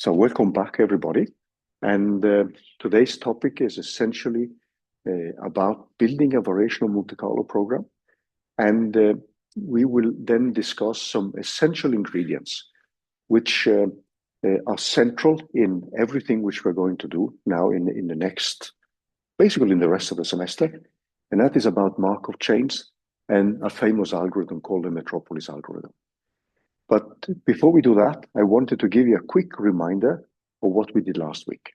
So welcome back, everybody. And today's topic is essentially about building a variational Monte Carlo program. And we will then discuss some essential ingredients which are central in everything which we're going to do now in the next, basically in the rest of the semester. And that is about Markov chains and a famous algorithm called the Metropolis algorithm. But before we do that, I wanted to give you a quick reminder of what we did last week.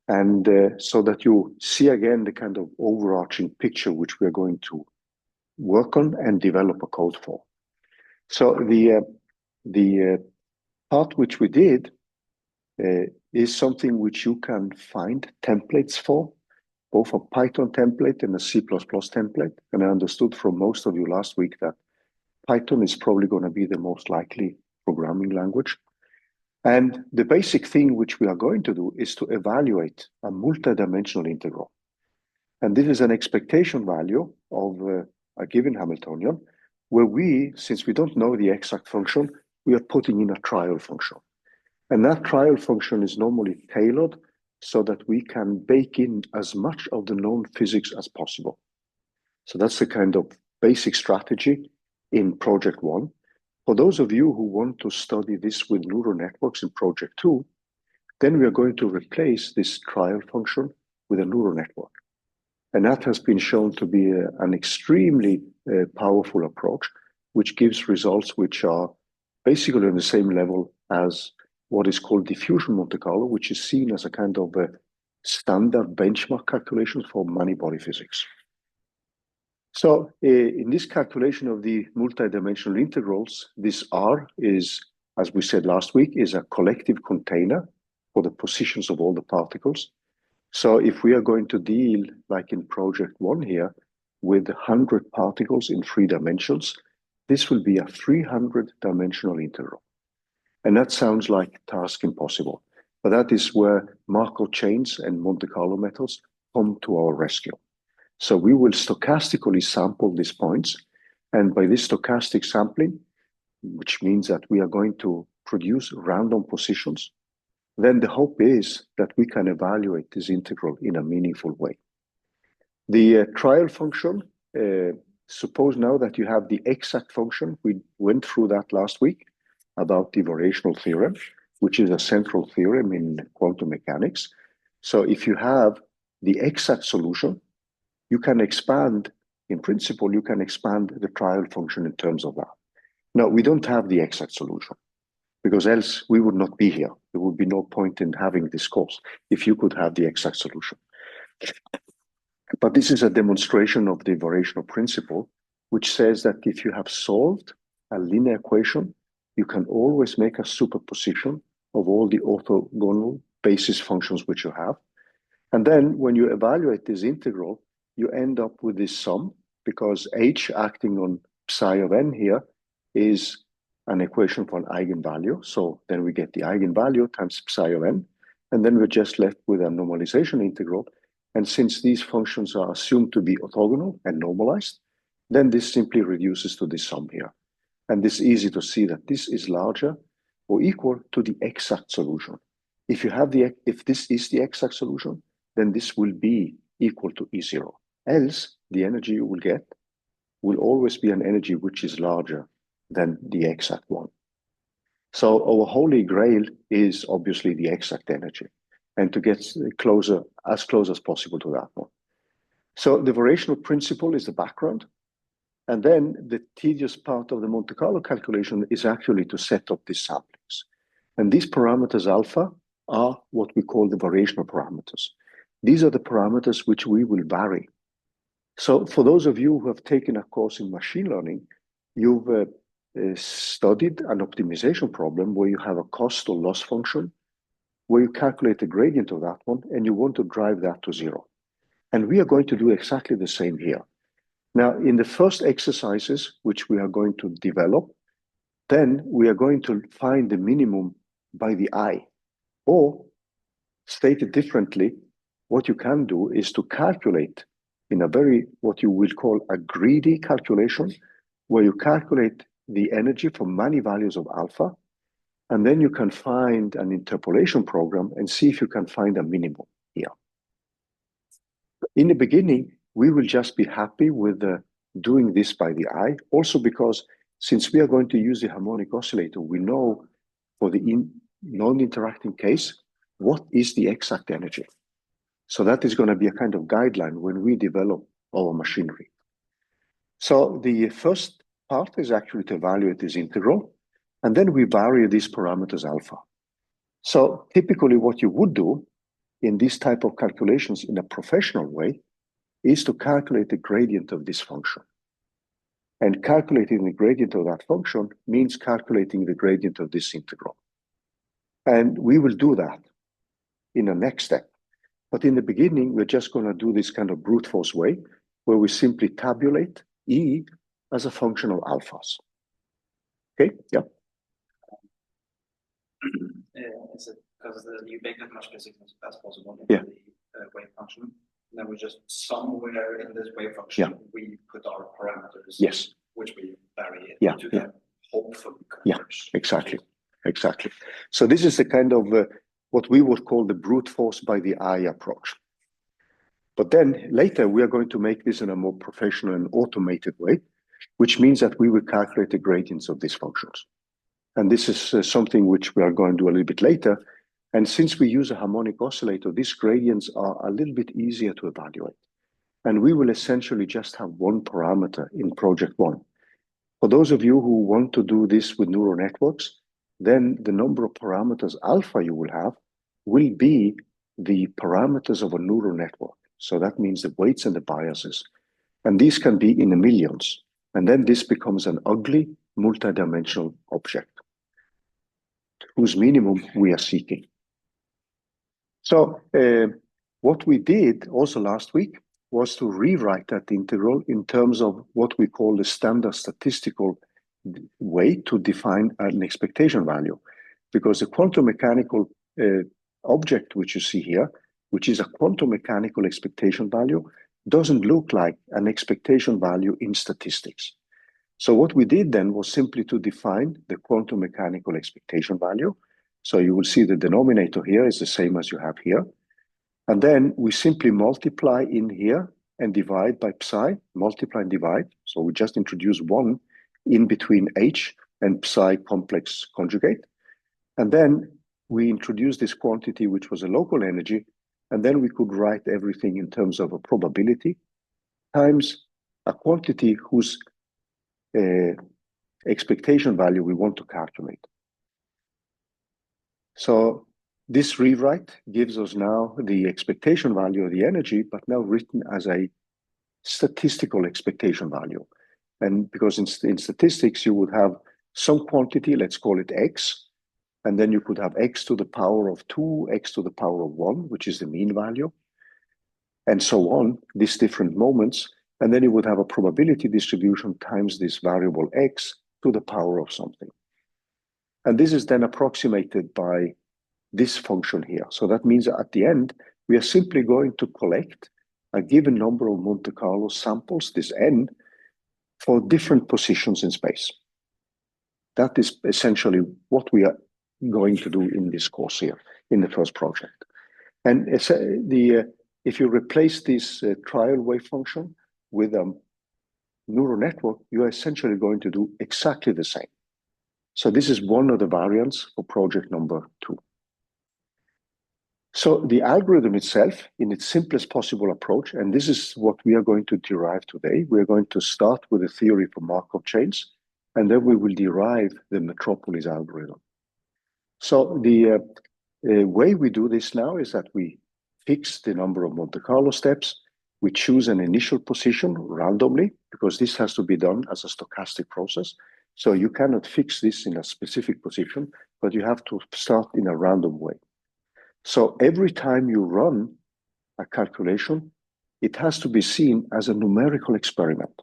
And so that you see again the kind of overarching picture which we are going to work on and develop a code for. So the part which we did is something which you can find templates for, both a Python template and a C++ template. And I understood from most of you last week that Python is probably going to be the most likely programming language. And the basic thing which we are going to do is to evaluate a multidimensional integral. And this is an expectation value of a given Hamiltonian, where we, since we don't know the exact function, we are putting in a trial function. And that trial function is normally tailored so that we can bake in as much of the known physics as possible. So that's the kind of basic strategy in project 1. For those of you who want to study this with neural networks in project 2, then we are going to replace this trial function with a neural network. And that has been shown to be an extremely powerful approach, which gives results which are basically on the same level as what is called diffusion Monte Carlo, which is seen as a kind of a standard benchmark calculation for many body physics. So in this calculation of the multidimensional integrals, this R is, as we said last week, is a collective container for the positions of all the particles. So if we are going to deal, like in project 1 here, with 100 particles in 3 dimensions, this will be a 300-dimensional integral. And that sounds like task impossible, but that is where Markov chains and Monte Carlo methods come to our rescue. So we will stochastically sample these points. And by this stochastic sampling, which means that we are going to produce random positions, then the hope is that we can evaluate this integral in a meaningful way. The trial function, suppose now that you have the exact function, we went through that last week about the variational theorem, which is a central theorem in quantum mechanics. So if you have the exact solution, you can expand, in principle, you can expand the trial function in terms of that. Now, we don't have the exact solution, because else we would not be here. There would be no point in having this course if you could have the exact solution. But this is a demonstration of the variational principle, which says that if you have solved a linear equation, you can always make a superposition of all the orthogonal basis functions which you have. And then when you evaluate this integral, you end up with this sum, because H acting on psi of n here is an equation for an eigenvalue. So then we get the eigenvalue times psi of n, and then we're just left with a normalization integral. And since these functions are assumed to be orthogonal and normalized, then this simply reduces to this sum here. And it's easy to see that this is larger or equal to the exact solution. If this is the exact solution, then this will be equal to E0. Else, the energy you will get will always be an energy which is larger than the exact one. So our holy grail is obviously the exact energy, and to get closer, as close as possible to that one. So the variational principle is the background. And then the tedious part of the Monte Carlo calculation is actually to set up these samplings. And these parameters alpha are what we call the variational parameters. These are the parameters which we will vary. So for those of you who have taken a course in machine learning, you've studied an optimization problem where you have a cost or loss function, where you calculate the gradient of that one, and you want to drive that to 0. And we are going to do exactly the same here. Now, in the first exercises, which we are going to develop, then we are going to find the minimum by the eye. Or, stated differently, what you can do is to calculate in a very, what you will call a greedy calculation, where you calculate the energy for many values of alpha, And then you can find an interpolation program and see if you can find a minimum here. In the beginning, we will just be happy with doing this by the eye, also because since we are going to use the harmonic oscillator, we know for the non-interacting case, what is the exact energy? So that is going to be a kind of guideline when we develop our machinery. So the first part is actually to evaluate this integral, and then we vary these parameters alpha. So typically what you would do in this type of calculations in a professional way is to calculate the gradient of this function. And calculating the gradient of that function means calculating the gradient of this integral. And we will do that in the next step. But in the beginning, we're just going to do this kind of brute force way, where we simply tabulate E as a function of alphas. Okay, yeah. Is it because you make as much physics as possible in the wave function? And then we just somewhere in this wave function, we put our parameters, yes, which we vary to them, hopefully converge. Yeah, exactly. So this is the kind of what we would call the brute force by the eye approach. But then later we are going to make this in a more professional and automated way, which means that we will calculate the gradients of these functions. And this is something which we are going to do a little bit later. And since we use a harmonic oscillator, these gradients are a little bit easier to evaluate. And we will essentially just have one parameter in project one. For those of you who want to do this with neural networks, then the number of parameters alpha you will have will be the parameters of a neural network. So that means the weights and the biases. And these can be in the millions. And then this becomes an ugly multidimensional object whose minimum we are seeking. So what we did also last week was to rewrite that integral in terms of what we call the standard statistical way to define an expectation value. Because the quantum mechanical object which you see here, which is a quantum mechanical expectation value, doesn't look like an expectation value in statistics. So what we did then was simply to define the quantum mechanical expectation value. So you will see the denominator here is the same as you have here. And then we simply multiply in here and divide by psi, multiply and divide. So we just introduce 1 in between h and psi complex conjugate. And then we introduce this quantity, which was a local energy. And then we could write everything in terms of a probability times a quantity whose expectation value we want to calculate. So this rewrite gives us now the expectation value of the energy, but now written as a statistical expectation value. And because in statistics, you would have some quantity, let's call it x, and then you could have x to the power of 2, x to the power of 1, which is the mean value, and so on, these different moments. And then you would have a probability distribution times this variable x to the power of something. And this is then approximated by this function here. So that means that at the end, we are simply going to collect a given number of Monte Carlo samples, this n, for different positions in space. That is essentially what we are going to do in this course here, in the first project. And if you replace this trial wave function with a neural network, you are essentially going to do exactly the same. So this is one of the variants for project number 2. So the algorithm itself, in its simplest possible approach, and this is what we are going to derive today. We're going to start with a theory for Markov chains, and then we will derive the Metropolis algorithm. So the way we do this now is that we fix the number of Monte Carlo steps. We choose an initial position randomly, because this has to be done as a stochastic process. So you cannot fix this in a specific position, but you have to start in a random way. So every time you run a calculation, it has to be seen as a numerical experiment.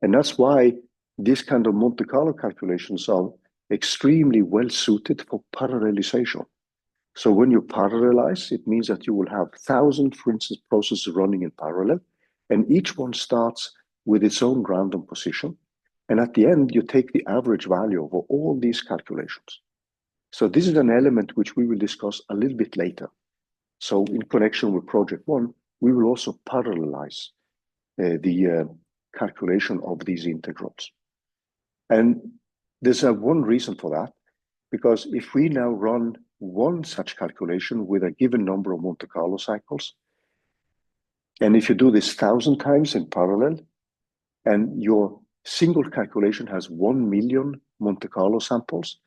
And that's why these kind of Monte Carlo calculations are extremely well suited for parallelization. So when you parallelize, it means that you will have 1,000, for instance, processes running in parallel, and each one starts with its own random position. And at the end, you take the average value of all these calculations. So this is an element which we will discuss a little bit later. So in connection with project one, we will also parallelize the calculation of these integrals. And there's one reason for that, because if we now run one such calculation with a given number of Monte Carlo cycles, and if you do this 1,000 times in parallel, and your single calculation has 1 million Monte Carlo samples,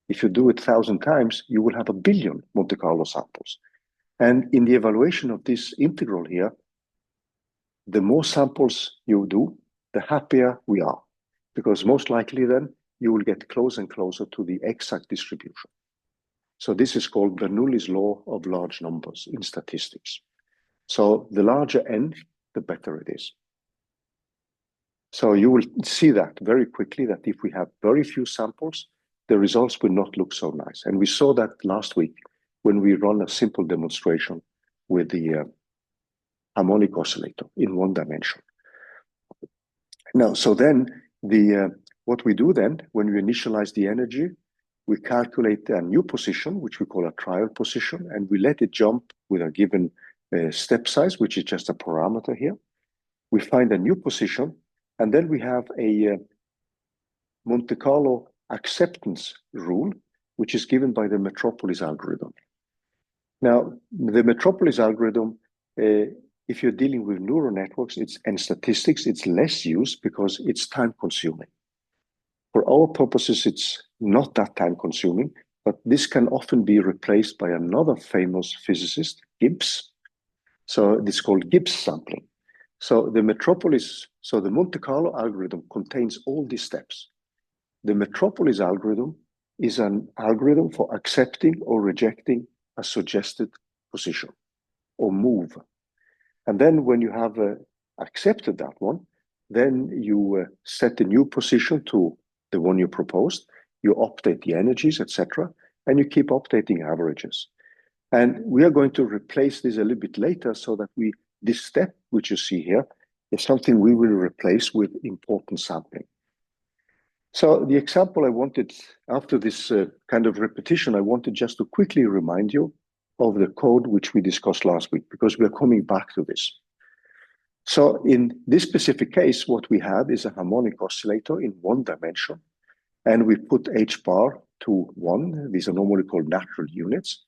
if you do it 1,000 times, you will have 1 billion Monte Carlo samples. And in the evaluation of this integral here, the more samples you do, the happier we are, because most likely then you will get closer and closer to the exact distribution. So this is called Bernoulli's law of large numbers in statistics. So the larger n, the better it is. So you will see that very quickly, that if we have very few samples, the results will not look so nice. And we saw that last week when we run a simple demonstration with the harmonic oscillator in one dimension. Now, so then what we do then, when we initialize the energy, we calculate a new position, which we call a trial position, and we let it jump with a given step size, which is just a parameter here. We find a new position, and then we have a Monte Carlo acceptance rule, which is given by the Metropolis algorithm. Now, the Metropolis algorithm, if you're dealing with neural networks and statistics, it's less used because it's time consuming. For our purposes, it's not that time consuming, but this can often be replaced by another famous physicist, Gibbs. So it's called Gibbs sampling. So the Monte Carlo algorithm contains all these steps. The Metropolis algorithm is an algorithm for accepting or rejecting a suggested position or move. And then when you have accepted that one, then you set a new position to the one you proposed, you update the energies, etc., and you keep updating averages. And we are going to replace this a little bit later so that this step, which you see here, is something we will replace with important sampling. So the example I wanted, after this kind of repetition, I wanted just to quickly remind you of the code which we discussed last week, because we're coming back to this. So in this specific case, what we have is a harmonic oscillator in one dimension, and we put h bar to 1. These are normally called natural units.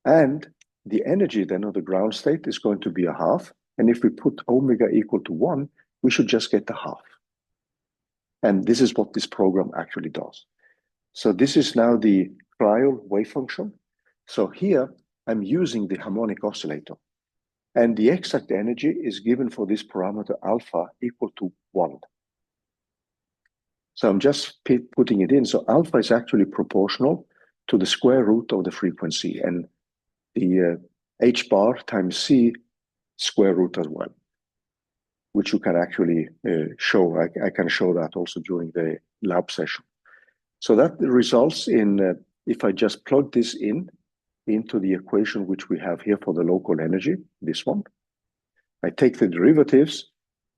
And the energy then of the ground state is going to be a half. And if we put omega equal to 1, we should just get the half. And this is what this program actually does. So this is now the trial wave function. So here I'm using the harmonic oscillator. And the exact energy is given for this parameter alpha equal to 1. So I'm just putting it in. So alpha is actually proportional to the square root of the frequency, and the h bar times c square root as well, which you can actually show. I can show that also during the lab session. So that results in, if I just plug this into the equation which we have here for the local energy, this one, I take the derivatives,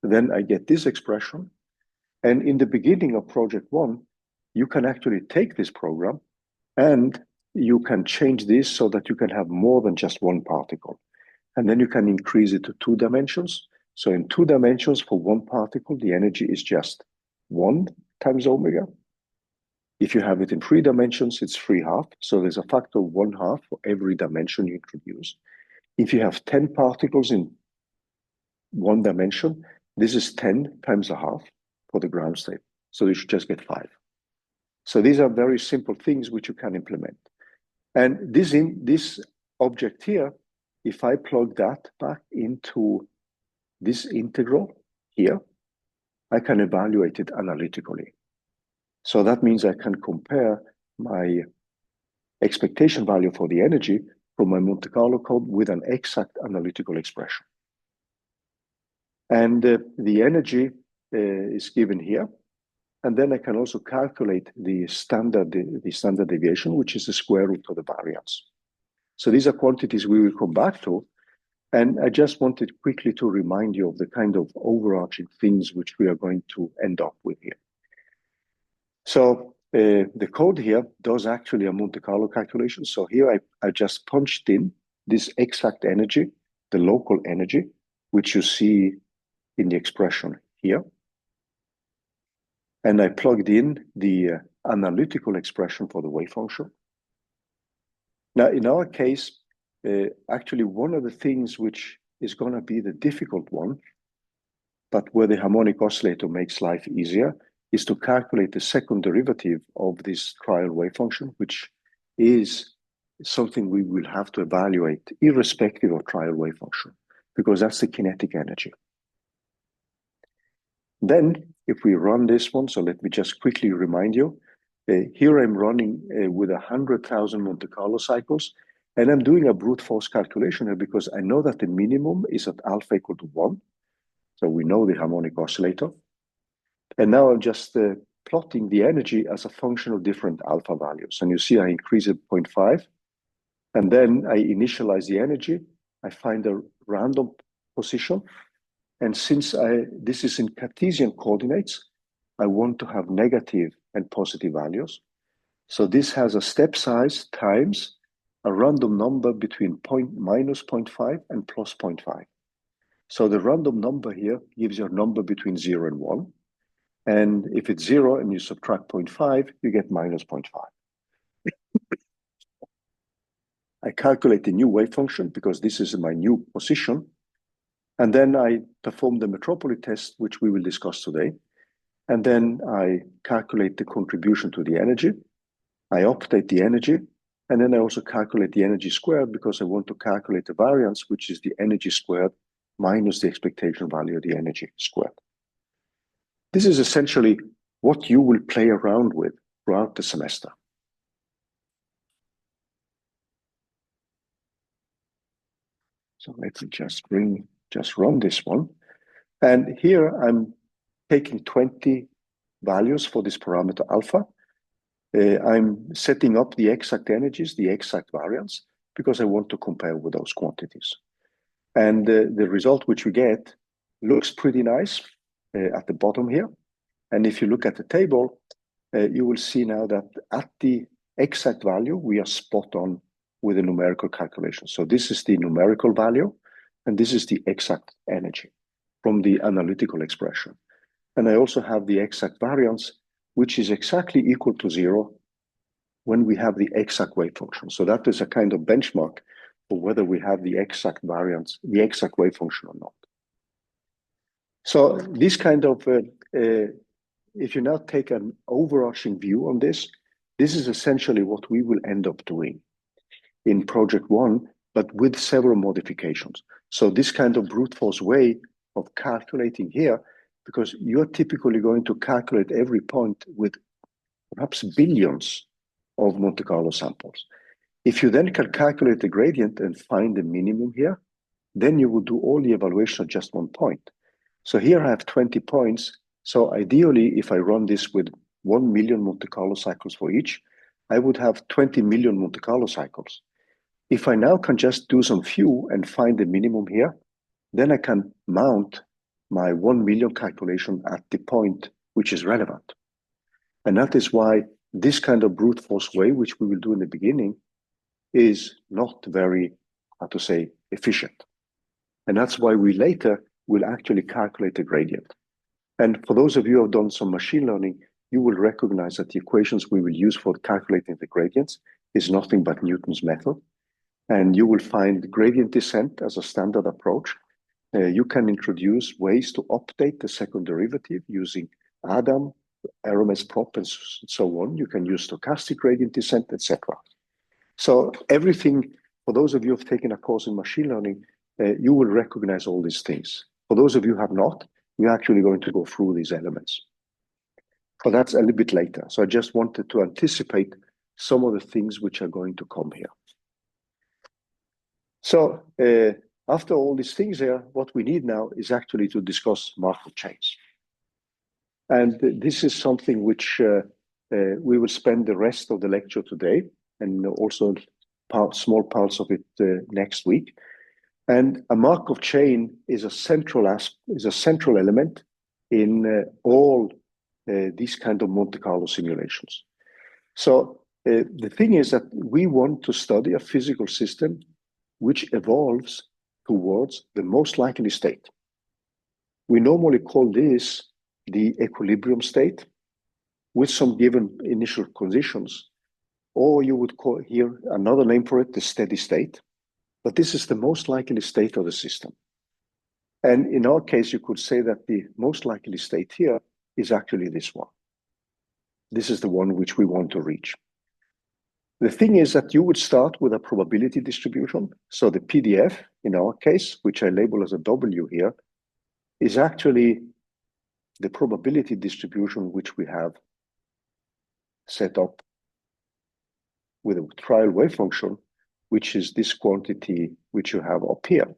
then I get this expression. And in the beginning of project one, you can actually take this program and you can change this so that you can have more than just one particle. And then you can increase it to 2 dimensions. So in 2 dimensions for one particle, the energy is just 1 times omega. If you have it in 3 dimensions, it's 3/2. So there's a factor of 1/2 for every dimension you introduce. If you have 10 particles in 1 dimension, this is 10 times 1/2 for the ground state. So you should just get 5. So these are very simple things which you can implement. And this object here, if I plug that back into this integral here, I can evaluate it analytically. So that means I can compare my expectation value for the energy from my Monte Carlo code with an exact analytical expression. And the energy is given here. And then I can also calculate the standard deviation, which is the square root of the variance. So these are quantities we will come back to. And I just wanted quickly to remind you of the kind of overarching things which we are going to end up with here. So the code here does actually a Monte Carlo calculation. So here I just punched in this exact energy, the local energy, which you see in the expression here. And I plugged in the analytical expression for the wave function. Now, in our case, actually one of the things which is going to be the difficult one, but where the harmonic oscillator makes life easier, is to calculate the second derivative of this trial wave function, which is something we will have to evaluate irrespective of trial wave function, because that's the kinetic energy. Then, if we run this one, so let me just quickly remind you, here I'm running with 100,000 Monte Carlo cycles, and I'm doing a brute force calculation here because I know that the minimum is at alpha equal to 1. So we know the harmonic oscillator. And now I'm just plotting the energy as a function of different alpha values. And you see I increase it 0.5, and then I initialize the energy. I find a random position. And since this is in Cartesian coordinates, I want to have negative and positive values. So this has a step size times a random number between minus 0.5 and plus 0.5. So the random number here gives you a number between 0 and 1. And if it's 0 and you subtract 0.5, you get minus 0.5. I calculate the new wave function because this is my new position. And then I perform the Metropolis test, which we will discuss today. And then I calculate the contribution to the energy. I update the energy. And then I also calculate the energy squared because I want to calculate the variance, which is the energy squared minus the expectation value of the energy squared. This is essentially what you will play around with throughout the semester. So let's just run this one. And here I'm taking 20 values for this parameter alpha. I'm setting up the exact energies, the exact variance, because I want to compare with those quantities. And the result which we get looks pretty nice at the bottom here. And if you look at the table, you will see now that at the exact value, we are spot on with the numerical calculation. So this is the numerical value, and this is the exact energy from the analytical expression. And I also have the exact variance, which is exactly equal to 0 when we have the exact wave function. So that is a kind of benchmark for whether we have the exact variance, the exact wave function or not. So this kind of, if you now take an overarching view on this, this is essentially what we will end up doing in project 1, but with several modifications. So this kind of brute force way of calculating here, because you're typically going to calculate every point with perhaps billions of Monte Carlo samples. If you then can calculate the gradient and find the minimum here, then you will do all the evaluation at just one point. So here I have 20 points. So ideally, if I run this with 1 million Monte Carlo cycles for each, I would have 20 million Monte Carlo cycles. If I now can just do some few and find the minimum here, then I can mount my 1 million calculation at the point which is relevant. And that is why this kind of brute force way, which we will do in the beginning, is not very, how to say, efficient. And that's why we later will actually calculate the gradient. And for those of you who have done some machine learning, you will recognize that the equations we will use for calculating the gradients is nothing but Newton's method. And you will find gradient descent as a standard approach. You can introduce ways to update the second derivative using Adam, Aramis prop, and so on. You can use stochastic gradient descent, etc. So everything, for those of you who have taken a course in machine learning, you will recognize all these things. For those of you who have not, we're actually going to go through these elements. But that's a little bit later. So I just wanted to anticipate some of the things which are going to come here. So after all these things here, what we need now is actually to discuss Markov chains. And this is something which we will spend the rest of the lecture today, and also small parts of it next week. And a Markov chain is a central element in all these kind of Monte Carlo simulations. So the thing is that we want to study a physical system which evolves towards the most likely state. We normally call this the equilibrium state with some given initial conditions, or you would call here another name for it, the steady state. But this is the most likely state of the system. And in our case, you could say that the most likely state here is actually this one. This is the one which we want to reach. The thing is that you would start with a probability distribution. So the PDF, in our case, which I label as a W here, is actually the probability distribution which we have set up with a trial wave function, which is this quantity which you have up here.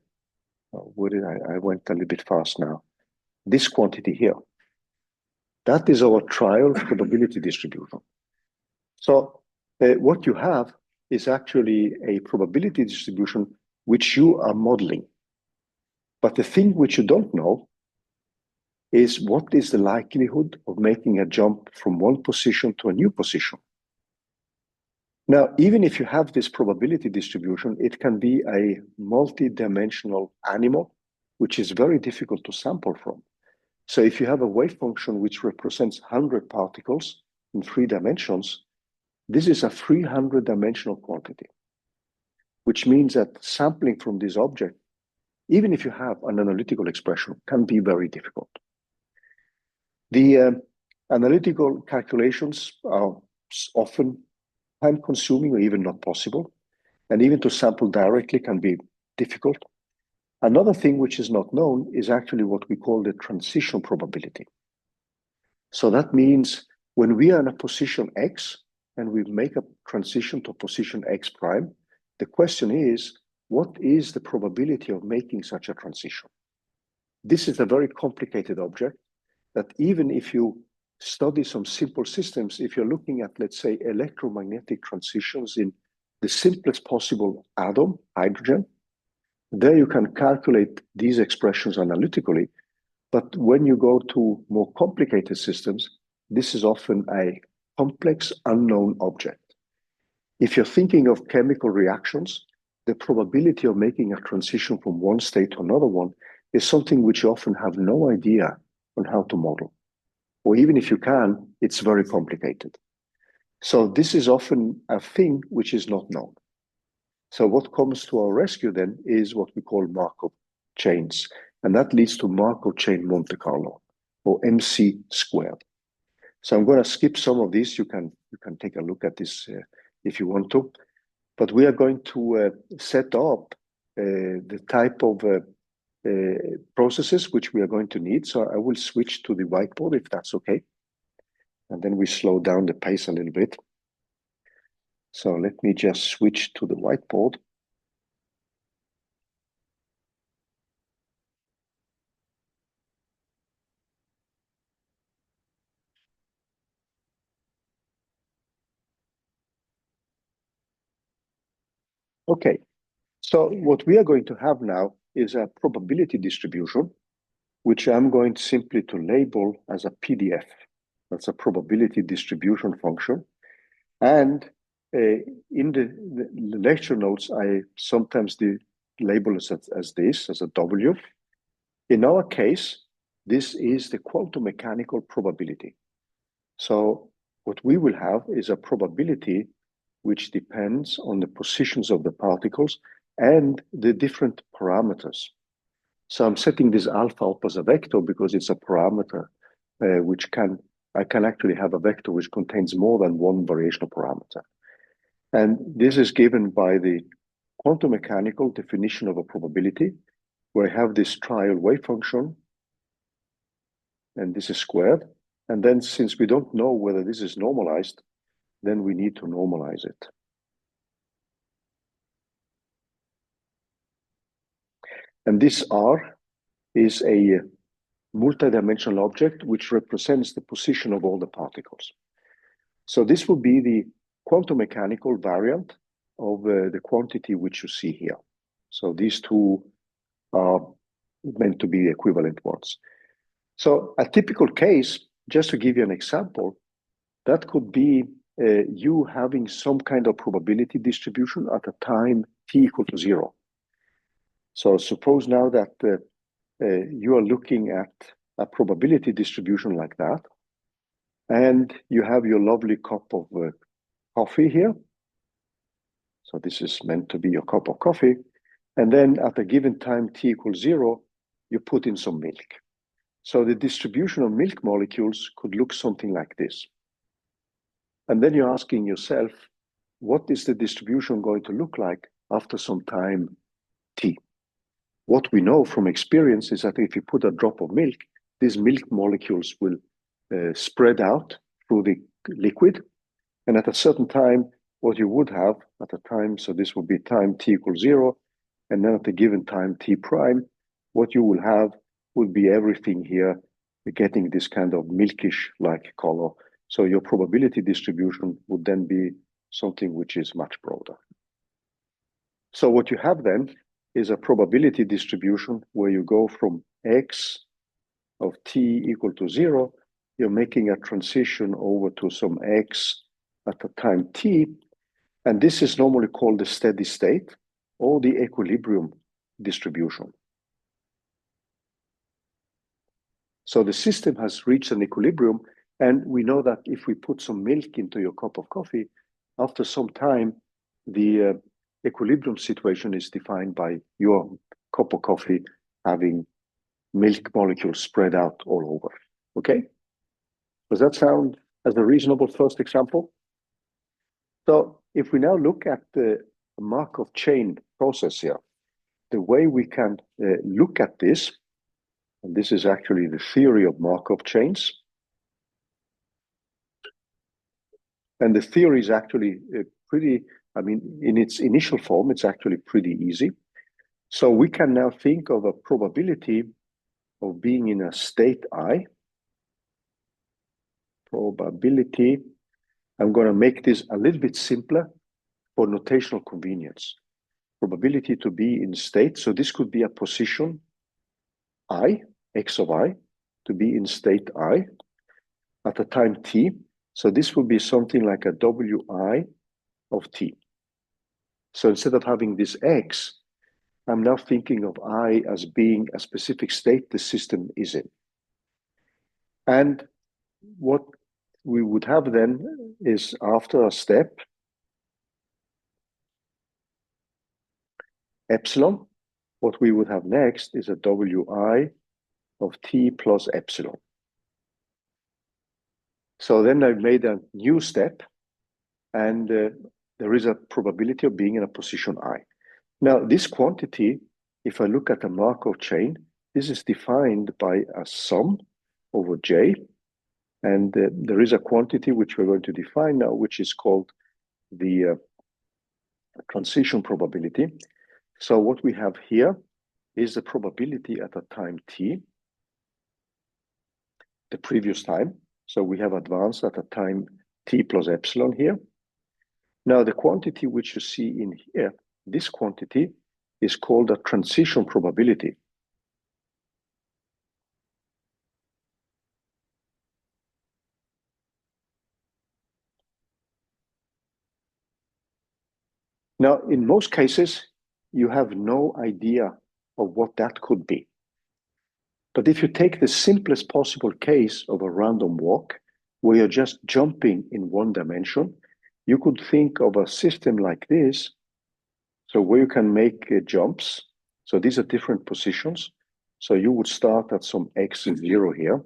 Where did I went a little bit fast now. This quantity here. That is our trial probability distribution. So what you have is actually a probability distribution which you are modeling. But the thing which you don't know is what is the likelihood of making a jump from one position to a new position. Now, even if you have this probability distribution, it can be a multi-dimensional animal, which is very difficult to sample from. So if you have a wave function which represents 100 particles in 3 dimensions, this is a 300-dimensional quantity, which means that sampling from this object, even if you have an analytical expression, can be very difficult. The analytical calculations are often time-consuming or even not possible, and even to sample directly can be difficult. Another thing which is not known is actually what we call the transition probability. So that means when we are in a position X and we make a transition to position X prime, the question is, what is the probability of making such a transition? This is a very complicated object that even if you study some simple systems, if you're looking at, let's say, electromagnetic transitions in the simplest possible atom, hydrogen, there you can calculate these expressions analytically. But when you go to more complicated systems, this is often a complex, unknown object. If you're thinking of chemical reactions, the probability of making a transition from one state to another one is something which you often have no idea on how to model. Or even if you can, it's very complicated. So this is often a thing which is not known. So what comes to our rescue then is what we call Markov chains. And that leads to Markov chain Monte Carlo, or MC squared. So I'm going to skip some of these. You can take a look at this if you want to. But we are going to set up the type of processes which we are going to need. So I will switch to the whiteboard if that's okay. And then we slow down the pace a little bit. So let me just switch to the whiteboard. Okay, so what we are going to have now is a probability distribution, which I'm going simply to label as a PDF. That's a probability distribution function. And in the lecture notes, I sometimes label it as this, as a W. In our case, this is the quantum mechanical probability. So what we will have is a probability which depends on the positions of the particles and the different parameters. So I'm setting this alpha up as a vector because it's a parameter which I can actually have a vector which contains more than one variational parameter. And this is given by the quantum mechanical definition of a probability, where I have this trial wave function, and this is squared. And then since we don't know whether this is normalized, then we need to normalize it. And this R is a multidimensional object which represents the position of all the particles. So this will be the quantum mechanical variant of the quantity which you see here. So these two are meant to be equivalent ones. So a typical case, just to give you an example, that could be you having some kind of probability distribution at a time t equal to 0. So suppose now that you are looking at a probability distribution like that, and you have your lovely cup of coffee here. So this is meant to be your cup of coffee. And then at a given time t equals 0, you put in some milk. So the distribution of milk molecules could look something like this. And then you're asking yourself, what is the distribution going to look like after some time t? What we know from experience is that if you put a drop of milk, these milk molecules will spread out through the liquid. And at a certain time, what you would have at a time, so this will be time t equals 0, and then at a given time t prime, what you will have would be everything here getting this kind of milkish-like color. So your probability distribution would then be something which is much broader. So what you have then is a probability distribution where you go from x of t equal to 0, you're making a transition over to some x at a time t, and this is normally called the steady state or the equilibrium distribution. So the system has reached an equilibrium, and we know that if we put some milk into your cup of coffee, after some time, the equilibrium situation is defined by your cup of coffee having milk molecules spread out all over, okay? Does that sound as a reasonable first example? So if we now look at the Markov chain process here, the way we can look at this, and this is actually the theory of Markov chains. And the theory is actually pretty, I mean, in its initial form, it's actually pretty easy. So we can now think of a probability of being in a state I. Probability, I'm going to make this a little bit simpler for notational convenience. Probability to be in state, so this could be a position I, x of I, to be in state I at a time t. So this would be something like a wi of t. So instead of having this x, I'm now thinking of I as being a specific state the system is in. And what we would have then is after a step, epsilon, what we would have next is a wi of t plus epsilon. So then I've made a new step, and there is a probability of being in a position I. Now, this quantity, if I look at the Markov chain, this is defined by a sum over j, and there is a quantity which we're going to define now, which is called the transition probability. So what we have here is the probability at a time t, the previous time. So we have advanced at a time t plus epsilon here. Now the quantity which you see in here, this quantity is called a transition probability. Now, in most cases, you have no idea of what that could be. But if you take the simplest possible case of a random walk, where you're just jumping in one dimension, you could think of a system like this. So where you can make jumps. So these are different positions. So you would start at some x0 here,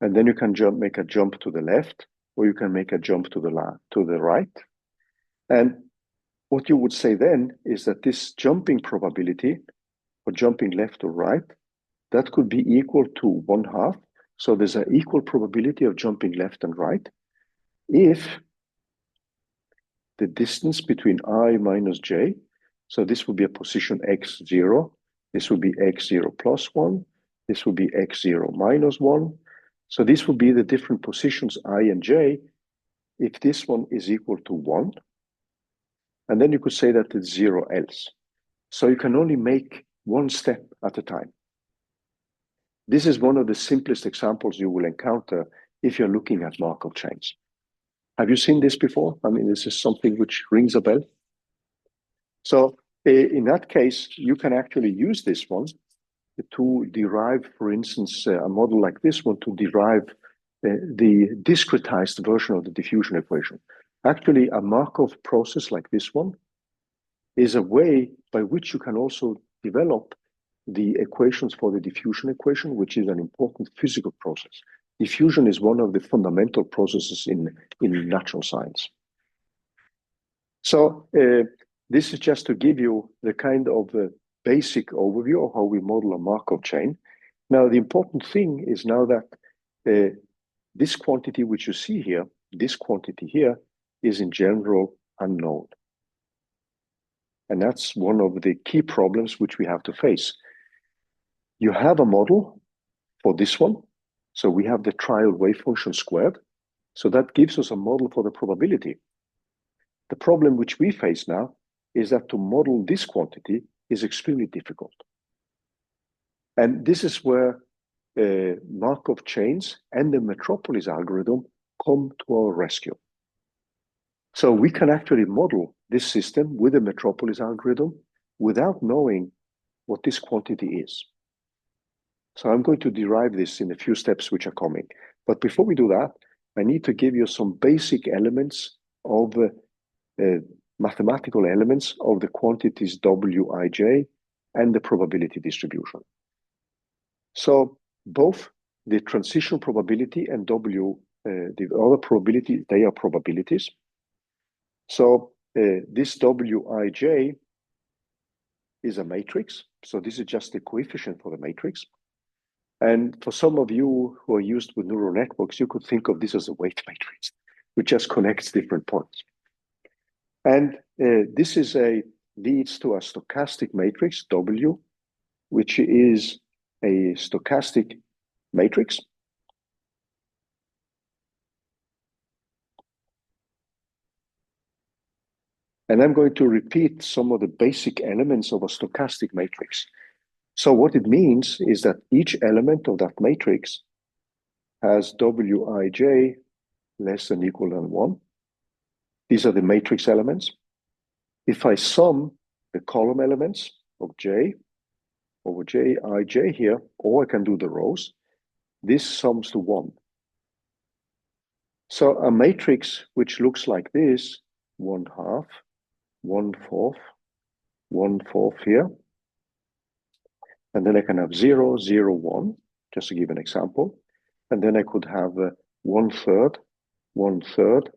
and then you can make a jump to the left, or you can make a jump to the right. And what you would say then is that this jumping probability, or jumping left or right, that could be equal to 1/2. So there's an equal probability of jumping left and right if the distance between I minus j, so this would be a position x0, this would be x0 plus 1, this would be x0 minus 1. So this would be the different positions I and j if this one is equal to 1. And then you could say that it's 0 else. So you can only make one step at a time. This is one of the simplest examples you will encounter if you're looking at Markov chains. Have you seen this before? I mean, this is something which rings a bell. So in that case, you can actually use this one to derive, for instance, a model like this one to derive the discretized version of the diffusion equation. Actually, a Markov process like this one is a way by which you can also develop the equations for the diffusion equation, which is an important physical process. Diffusion is one of the fundamental processes in natural science. So this is just to give you the kind of basic overview of how we model a Markov chain. Now, the important thing is now that this quantity which you see here, this quantity here, is in general unknown. And that's one of the key problems which we have to face. You have a model for this one. So we have the trial wave function squared. So that gives us a model for the probability. The problem which we face now is that to model this quantity is extremely difficult. And this is where Markov chains and the Metropolis algorithm come to our rescue. So we can actually model this system with the Metropolis algorithm without knowing what this quantity is. So I'm going to derive this in a few steps which are coming. But before we do that, I need to give you some basic elements of mathematical elements of the quantities Wij and the probability distribution. So both the transition probability and the other probability, they are probabilities. So this Wij is a matrix. So this is just the coefficient for the matrix. And for some of you who are used with neural networks, you could think of this as a weight matrix, which just connects different points. And this is leads to a stochastic matrix, W, which is a stochastic matrix. And I'm going to repeat some of the basic elements of a stochastic matrix. So what it means is that each element of that matrix has Wij less than equal than 1. These are the matrix elements. If I sum the column elements of J over Jij here, or I can do the rows, this sums to 1. So a matrix which looks like this, 1/2, 1/4, 1/4 here, and then I can have 0, 0, 1, just to give an example. And then I could have 1/3, 1/3,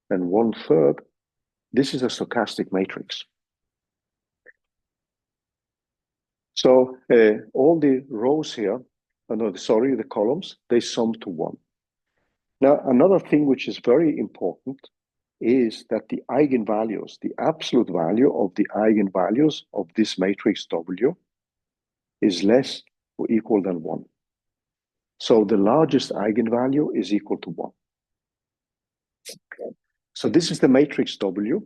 and 1/3. This is a stochastic matrix. So all the rows here, the columns, they sum to 1. Now, another thing which is very important is that the eigenvalues, the absolute value of the eigenvalues of this matrix W is less or equal than 1. So the largest eigenvalue is equal to 1. Okay. So this is the matrix W.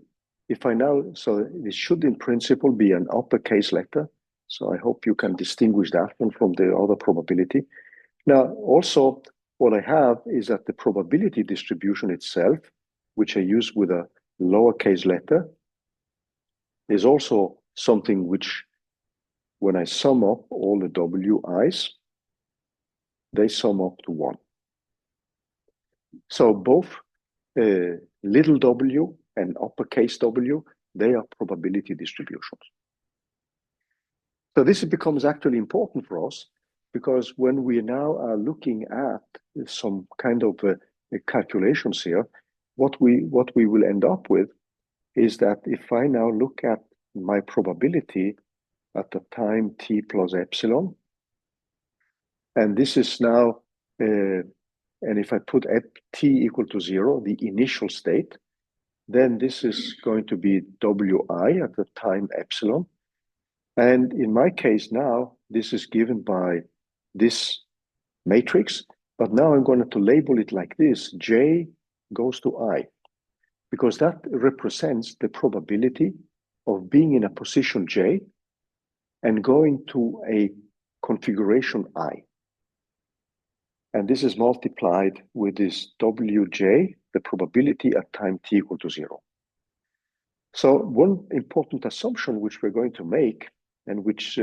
If I now, so this should in principle be an uppercase letter. So I hope you can distinguish that one from the other probability. Now, also what I have is that the probability distribution itself, which I use with a lowercase letter, is also something which, when I sum up all the Wi's, they sum up to 1. So both little w and uppercase W, they are probability distributions. So this becomes actually important for us because when we now are looking at some kind of calculations here, what we will end up with is that if I now look at my probability at the time t plus epsilon, and this is now, and if I put t equal to 0, the initial state, then this is going to be Wi at the time epsilon. And in my case now, this is given by this matrix, but now I'm going to label it like this, J goes to I, because that represents the probability of being in a position J and going to a configuration I. And this is multiplied with this Wj the probability at time t equal to 0. So one important assumption which we're going to make, and which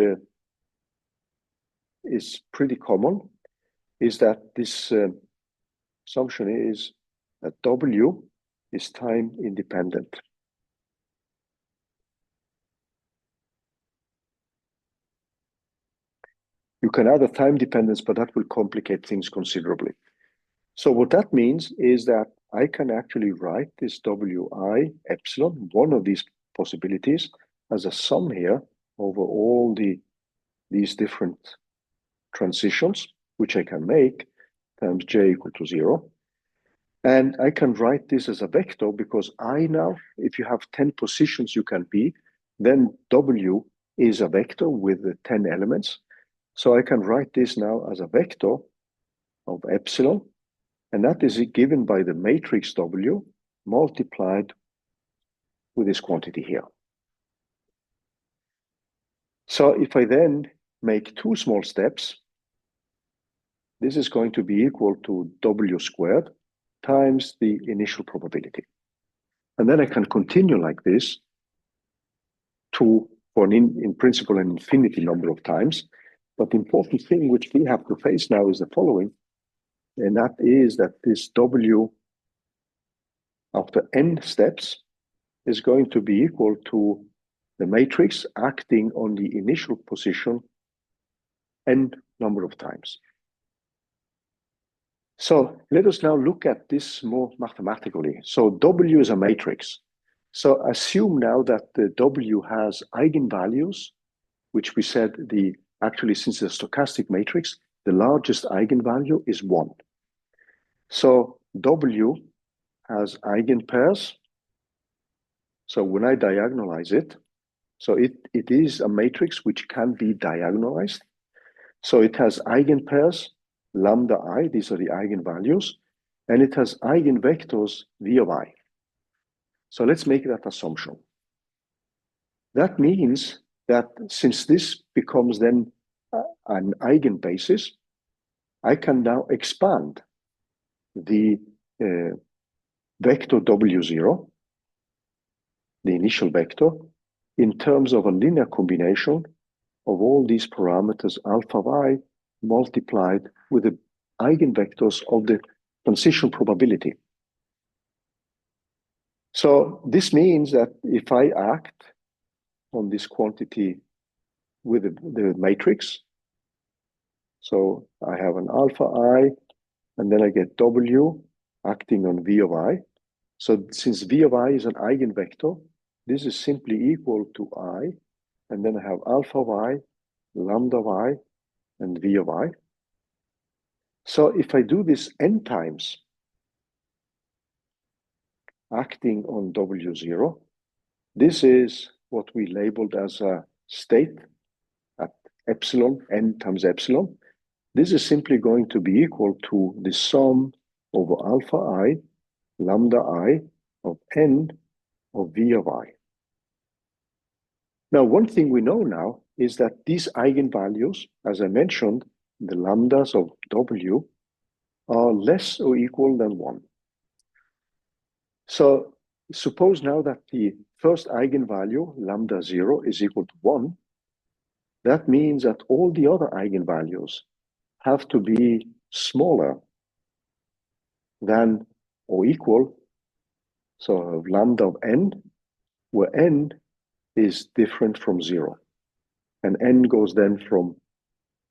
is pretty common, is that this assumption is that W is time independent. You can add a time dependence, but that will complicate things considerably. So what that means is that I can actually write this Wi epsilon, one of these possibilities, as a sum here over all these different transitions, which I can make, times j equal to 0. And I can write this as a vector because I now, if you have 10 positions you can be, then W is a vector with the 10 elements. So I can write this now as a vector of epsilon, and that is given by the matrix W multiplied with this quantity here. So if I then make two small steps, this is going to be equal to W squared times the initial probability. And then I can continue like this for in principle an infinity number of times. But the important thing which we have to face now is the following, and that is that this W after n steps is going to be equal to the matrix acting on the initial position n number of times. So let us now look at this more mathematically. So W is a matrix. So assume now that the W has eigenvalues, which we said actually since it's a stochastic matrix, the largest eigenvalue is 1. So W has eigenpairs. So when I diagonalize it, so it is a matrix which can be diagonalized. So it has eigenpairs, lambda I, these are the eigenvalues, and it has eigenvectors V of I. So let's make that assumption. That means that since this becomes then an eigenbasis, I can now expand the vector W0, the initial vector, in terms of a linear combination of all these parameters alpha I multiplied with the eigenvectors of the transition probability. So this means that if I act on this quantity with the matrix, so I have an alpha I, and then I get W acting on V of I. So since V of I is an eigenvector, this is simply equal to I, and then I have alpha Y, lambda Y, and V of I. So if I do this n times, acting on W0, this is what we labeled as a state at epsilon, n times epsilon. This is simply going to be equal to the sum over alpha I, lambda I of n of V of I. Now, one thing we know now is that these eigenvalues, as I mentioned, the lambdas of W, are less or equal than 1. So suppose now that the first eigenvalue, lambda 0, is equal to 1. That means that all the other eigenvalues have to be smaller than or equal, so lambda of n, where n is different from 0. And n goes then from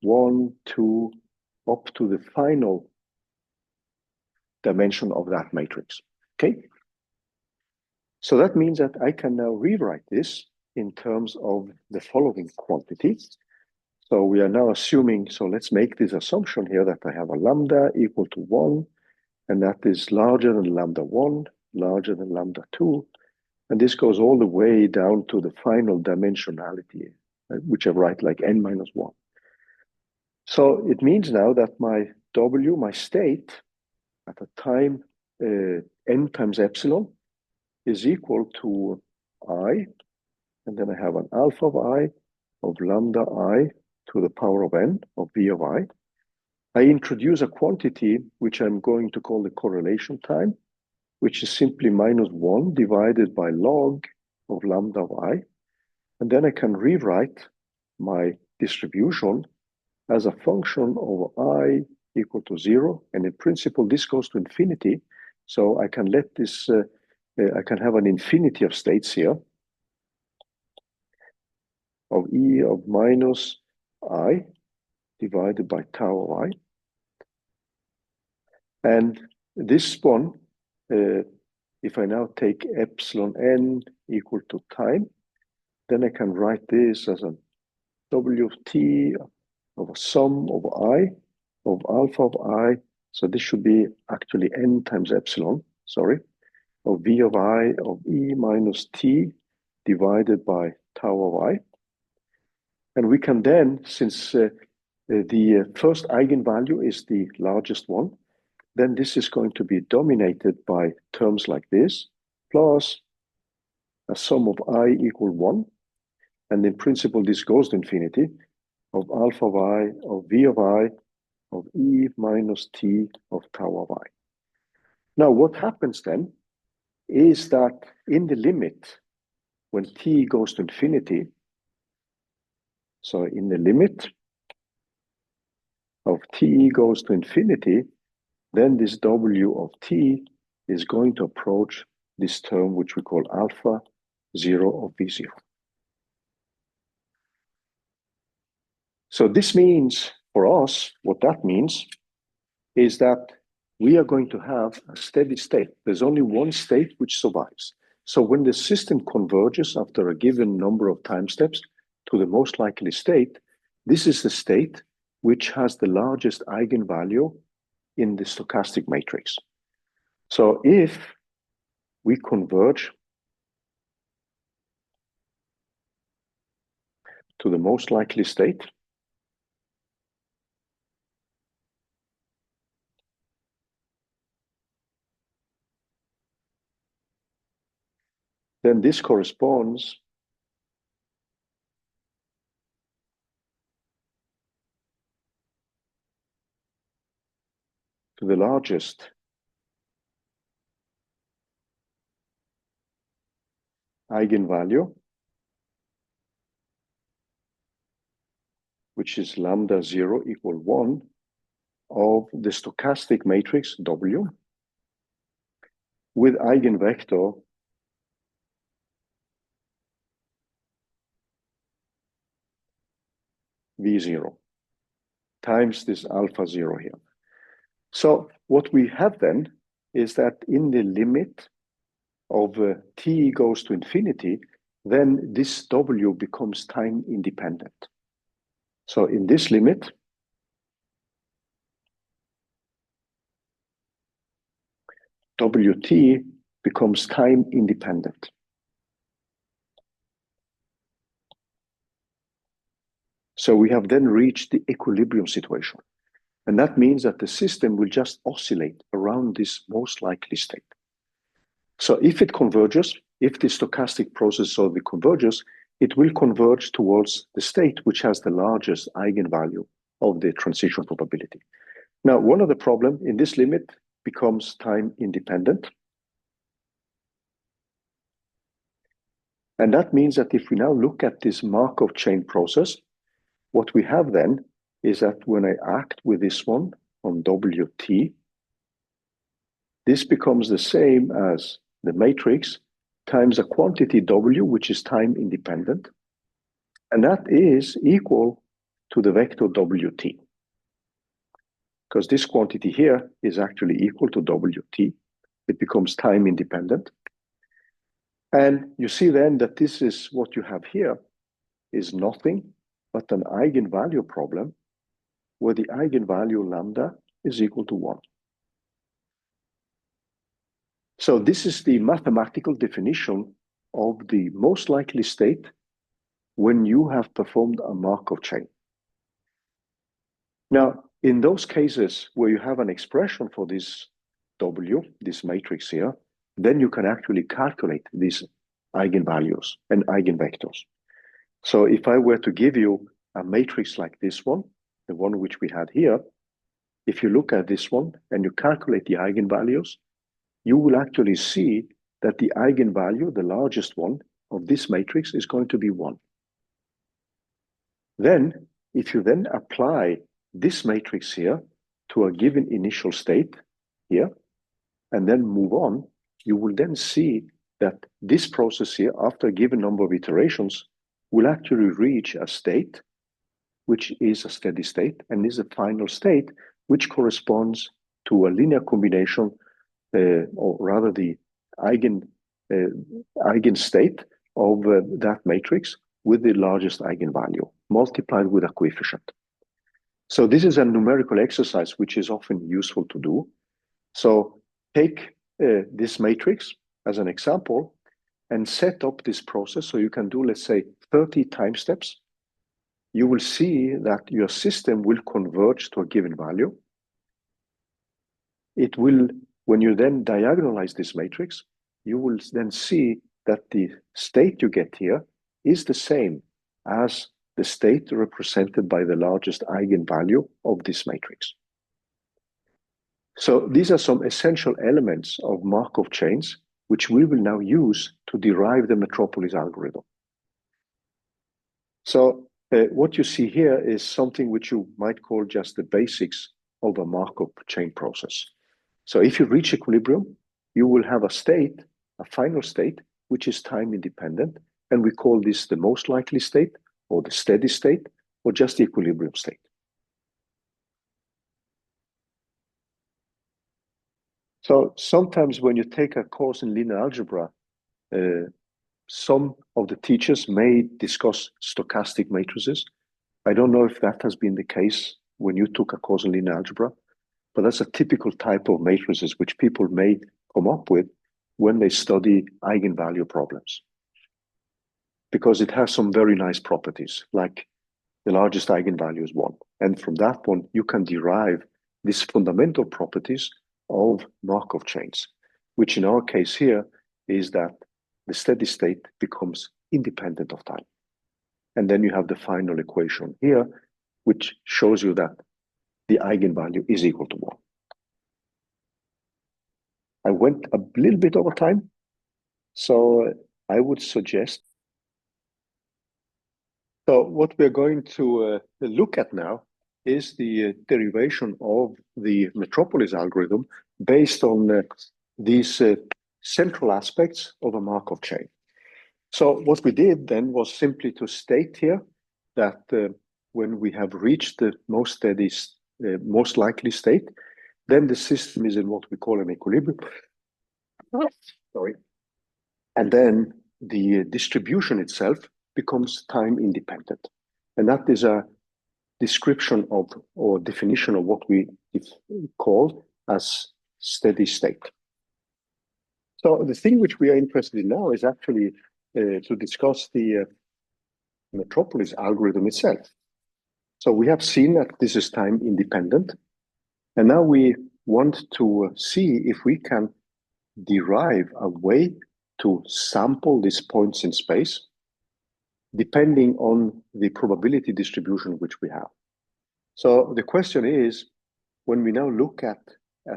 1, 2, up to the final dimension of that matrix, okay? So that means that I can now rewrite this in terms of the following quantity. So we are now assuming, so let's make this assumption here that I have a lambda equal to 1, and that is larger than lambda 1, larger than lambda 2, and this goes all the way down to the final dimensionality, which I write like n minus 1. So it means now that my W, my state, at a time n times epsilon, is equal to I, and then I have an alpha of I of lambda I to the power of n of V of I. I introduce a quantity which I'm going to call the correlation time, which is simply -1 divided by log of lambda of I. And then I can rewrite my distribution as a function of I equal to 0. And in principle, this goes to infinity. So I can let this, I can have an infinity of states here of E of minus I divided by tau of I. And this one, if I now take epsilon n equal to time, then I can write this as a W of t of a sum of I of alpha of I. So this should be actually n times epsilon, sorry, of V of I of E minus t divided by tau of I. And we can then, since the first eigenvalue is the largest one, then this is going to be dominated by terms like this, plus a sum of I equal 1. And in principle, this goes to infinity of alpha of I, of V of I, of E minus t of tau of I. Now, what happens then is that in the limit, when t goes to infinity, so in the limit of t goes to infinity, then this W of t is going to approach this term, which we call alpha 0 of V0. So this means for us, what that means is that we are going to have a steady state. There's only one state which survives. So when the system converges after a given number of time steps to the most likely state, this is the state which has the largest eigenvalue in the stochastic matrix. So if we converge to the most likely state, then this corresponds to the largest eigenvalue, which is lambda 0 equal 1 of the stochastic matrix W with eigenvector V0 times this alpha 0 here. So what we have then is that in the limit of t goes to infinity, then this W becomes time independent. So in this limit, Wt becomes time independent. So we have then reached the equilibrium situation. And that means that the system will just oscillate around this most likely state. So if it converges, if the stochastic process solely converges, it will converge towards the state which has the largest eigenvalue of the transition probability. Now, one of the problems in this limit becomes time independent. And that means that if we now look at this Markov chain process, what we have then is that when I act with this one on Wt, this becomes the same as the matrix times a quantity W, which is time independent. And that is equal to the vector Wt. Because this quantity here is actually equal to Wt. It becomes time independent. And you see then that this is what you have here is nothing but an eigenvalue problem where the eigenvalue lambda is equal to 1. So this is the mathematical definition of the most likely state when you have performed a Markov chain. Now, in those cases where you have an expression for this W, this matrix here, then you can actually calculate these eigenvalues and eigenvectors. So if I were to give you a matrix like this one, the one which we had here, if you look at this one and you calculate the eigenvalues, you will actually see that the eigenvalue, the largest one of this matrix, is going to be 1. Then, if you then apply this matrix here to a given initial state here, and then move on, you will then see that this process here, after a given number of iterations, will actually reach a state which is a steady state, and is a final state which corresponds to a linear combination, or rather the eigenstate of that matrix with the largest eigenvalue multiplied with a coefficient. So this is a numerical exercise which is often useful to do. So take this matrix as an example and set up this process. So you can do, let's say, 30 time steps. You will see that your system will converge to a given value. It will, when you then diagonalize this matrix, you will then see that the state you get here is the same as the state represented by the largest eigenvalue of this matrix. So these are some essential elements of Markov chains, which we will now use to derive the Metropolis algorithm. So what you see here is something which you might call just the basics of a Markov chain process. So if you reach equilibrium, you will have a state, a final state, which is time independent, and we call this the most likely state, or the steady state, or just the equilibrium state. So sometimes when you take a course in linear algebra, some of the teachers may discuss stochastic matrices. I don't know if that has been the case when you took a course in linear algebra, but that's a typical type of matrices which people may come up with when they study eigenvalue problems, because it has some very nice properties, like the largest eigenvalue is 1. And from that one, you can derive these fundamental properties of Markov chains, which in our case here is that the steady state becomes independent of time. And then you have the final equation here, which shows you that the eigenvalue is equal to 1. I went a little bit over time, so I would suggest. So what we're going to look at now is the derivation of the Metropolis algorithm based on these central aspects of a Markov chain. So what we did then was simply to state here that when we have reached the most steady, most likely state, then the system is in what we call an equilibrium. Sorry. And then the distribution itself becomes time independent. And that is a description of, or definition of, what we call as steady state. So the thing which we are interested in now is actually to discuss the Metropolis algorithm itself. So we have seen that this is time independent, and now we want to see if we can derive a way to sample these points in space depending on the probability distribution which we have. So the question is, when we now look at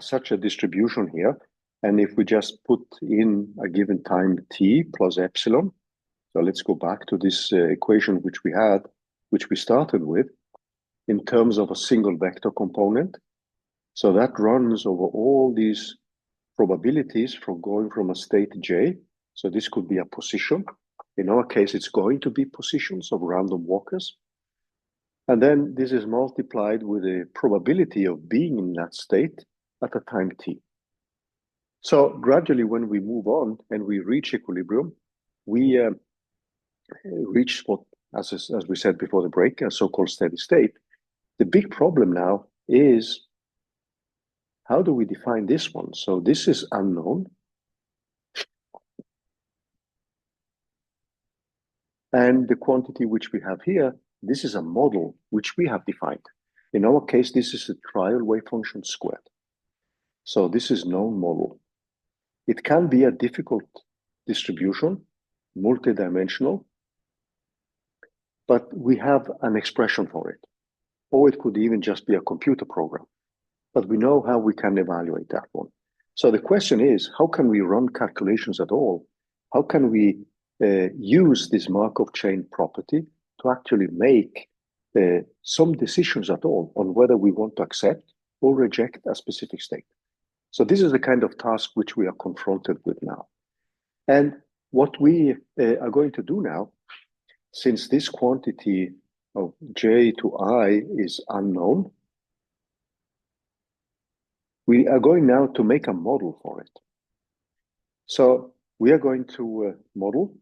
such a distribution here, and if we just put in a given time t plus epsilon, so let's go back to this equation which we had, which we started with, in terms of a single vector component. So that runs over all these probabilities from going from a state j. So this could be a position. In our case, it's going to be positions of random walkers. And then this is multiplied with the probability of being in that state at a time t. So gradually, when we move on and we reach equilibrium, we reach what, as we said before the break, a so-called steady state. The big problem now is, how do we define this one? So this is unknown. And the quantity which we have here, this is a model which we have defined. In our case, this is a trial wave function squared. So this is known model. It can be a difficult distribution, multidimensional, but we have an expression for it. Or it could even just be a computer program. But we know how we can evaluate that one. So the question is, how can we run calculations at all? How can we use this Markov chain property to actually make some decisions at all on whether we want to accept or reject a specific state? So this is the kind of task which we are confronted with now. And what we are going to do now, since this quantity of j to I is unknown, we are going now to make a model for it. So we are going to model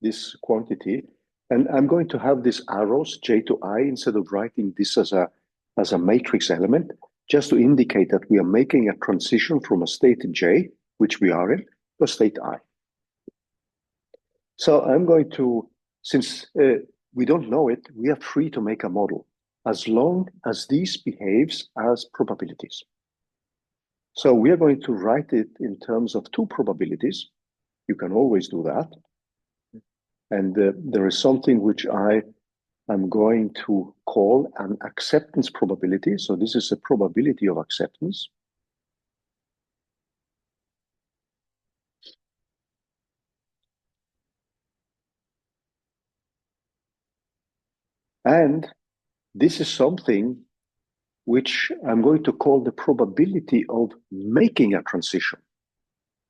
this quantity, and I'm going to have these arrows, j to I, instead of writing this as a matrix element, just to indicate that we are making a transition from a state j, which we are in, to a state I. So I'm going to, since we don't know it, we are free to make a model as long as this behaves as probabilities. So we are going to write it in terms of two probabilities. You can always do that. And there is something which I am going to call an acceptance probability. So this is a probability of acceptance. And this is something which I'm going to call the probability of making a transition.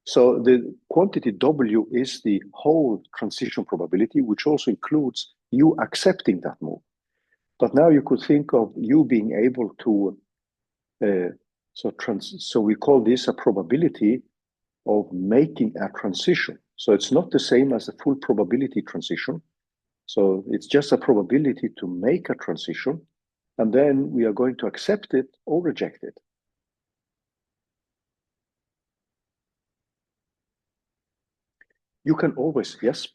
So the quantity W is the whole transition probability, which also includes you accepting that move. But now you could think of you being able to, so we call this a probability of making a transition. So it's not the same as a full probability transition. So it's just a probability to make a transition, and then we are going to accept it or reject it. You can always, yes?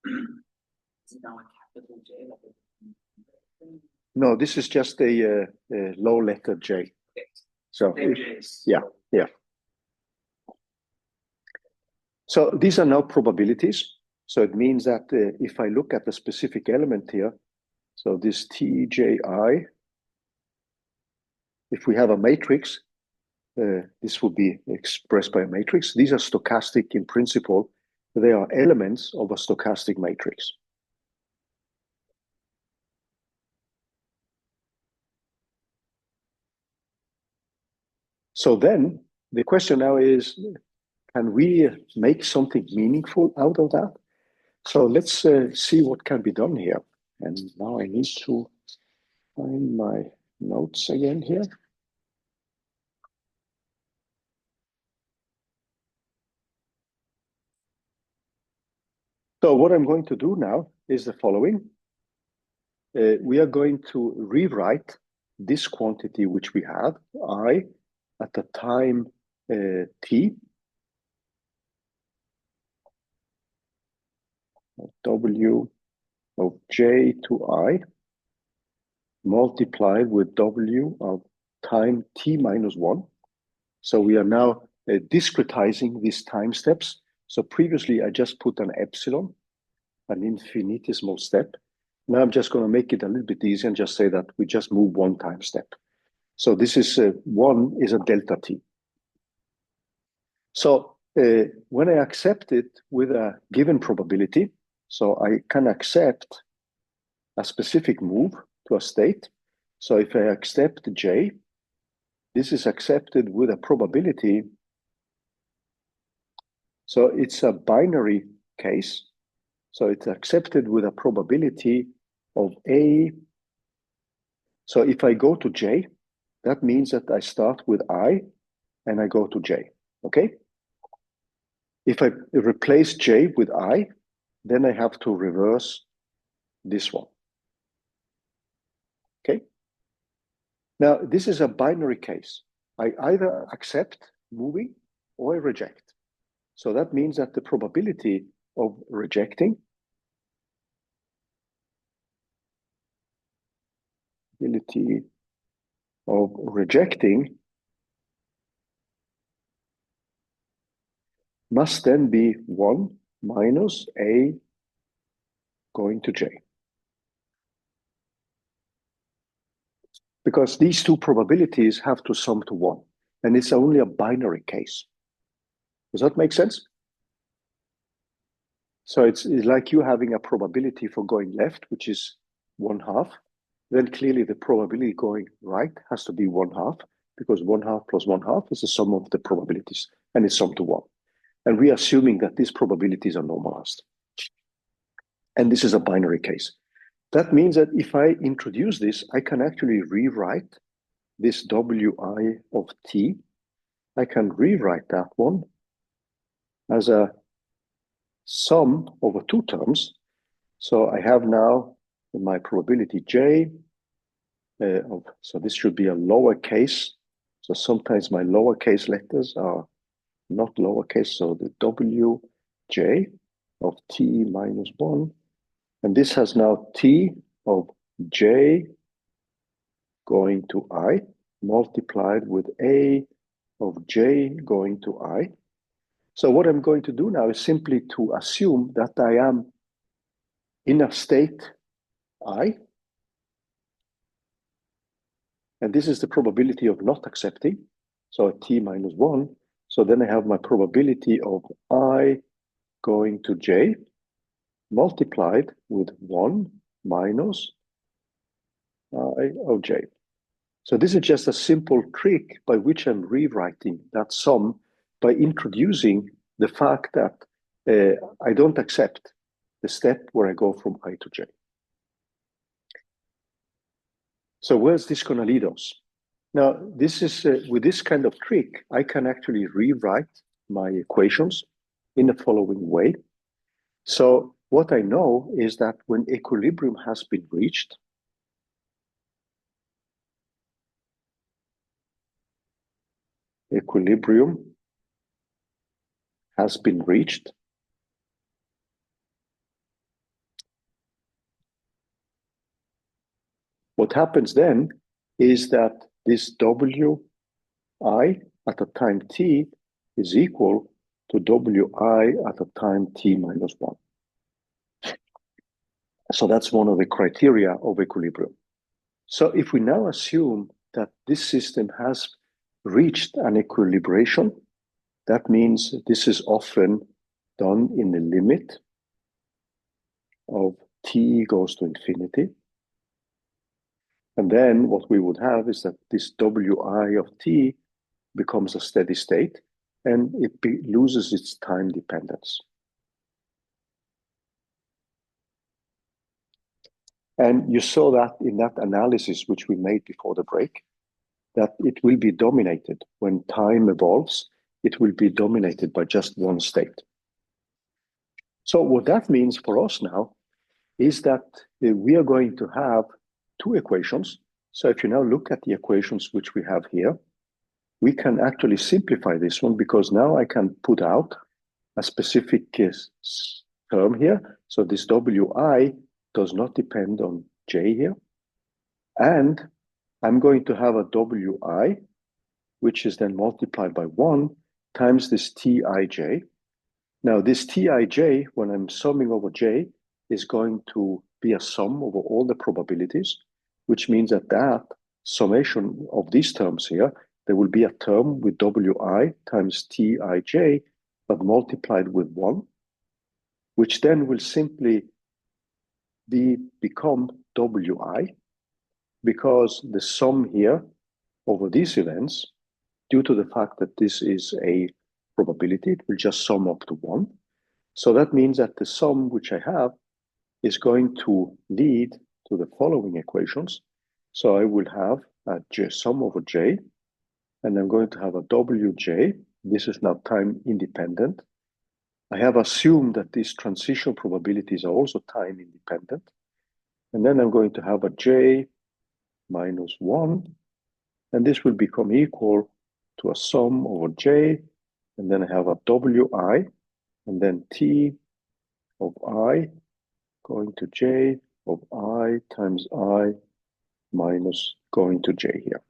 Is it now a capital J? No, this is just a low letter J. Okay. So, J's. yeah. So these are now probabilities. So it means that if I look at the specific element here, so this TJI, if we have a matrix, this will be expressed by a matrix. These are stochastic in principle. They are elements of a stochastic matrix. So then the question now is, can we make something meaningful out of that? So let's see what can be done here. And now I need to find my notes again here. So what I'm going to do now is the following. We are going to rewrite this quantity which we have, I, at the time t, W of j to I, multiplied with W of time t minus 1. So we are now discretizing these time steps. So previously I just put an epsilon, an infinitesimal step. Now I'm just going to make it a little bit easier and just say that we just move one time step. So this is one is a delta t. So when I accept it with a given probability, so I can accept a specific move to a state. So if I accept j, this is accepted with a probability. So it's a binary case. So it's accepted with a probability of a. So if I go to j, that means that I start with I and I go to j, okay? If I replace j with I, then I have to reverse this one, okay? Now, this is a binary case. I either accept moving or I reject. So that means that the probability of rejecting must then be 1 minus a going to j. Because these two probabilities have to sum to 1. and it's only a binary case. Does that make sense? So it's like you having a probability for going left, which is 1/2. Then clearly the probability going right has to be 1/2, because 1/2 plus 1/2 is the sum of the probabilities, and it's summed to 1. And we are assuming that these probabilities are normalized. And this is a binary case. That means that if I introduce this, I can actually rewrite this Wi of t. I can rewrite that one as a sum over 2 terms. So I have now my probability j, so this should be a lowercase. So sometimes my lowercase letters are not lowercase, so the wj of t minus 1. And this has now t of j going to I multiplied with a of j going to I. So what I'm going to do now is simply to assume that I am in a state I, and this is the probability of not accepting, so t minus 1. So then I have my probability of I going to j multiplied with 1 minus I of j. So this is just a simple trick by which I'm rewriting that sum by introducing the fact that I don't accept the step where I go from I to j. So where's this going to lead us? Now, this is with this kind of trick, I can actually rewrite my equations in the following way. So what I know is that when equilibrium has been reached, what happens then is that this Wi at a time t is equal to Wi at a time t minus 1. So that's one of the criteria of equilibrium. So if we now assume that this system has reached an equilibration, that means this is often done in the limit of t goes to infinity. And then what we would have is that this Wi of t becomes a steady state, and it loses its time dependence. And you saw that in that analysis which we made before the break, that it will be dominated when time evolves, it will be dominated by just one state. So what that means for us now is that we are going to have 2 equations. So if you now look at the equations which we have here, we can actually simplify this one, because now I can put out a specific term here. So this Wi does not depend on j here. And I'm going to have a Wi, which is then multiplied by 1 times this Tij. Now this Tij, when I'm summing over j, is going to be a sum over all the probabilities, which means that that summation of these terms here, there will be a term with Wi times Tij, but multiplied with 1, which then will simply become Wi, because the sum here over these events, due to the fact that this is a probability, it will just sum up to 1. So that means that the sum which I have is going to lead to the following equations. So I will have a sum over j, and I'm going to have a Wj. This is now time independent. I have assumed that these transition probabilities are also time independent. And then I'm going to have a j minus 1, and this will become equal to a sum over j, and then I have a Wi, and then t of I going to j of I times I minus going to j here.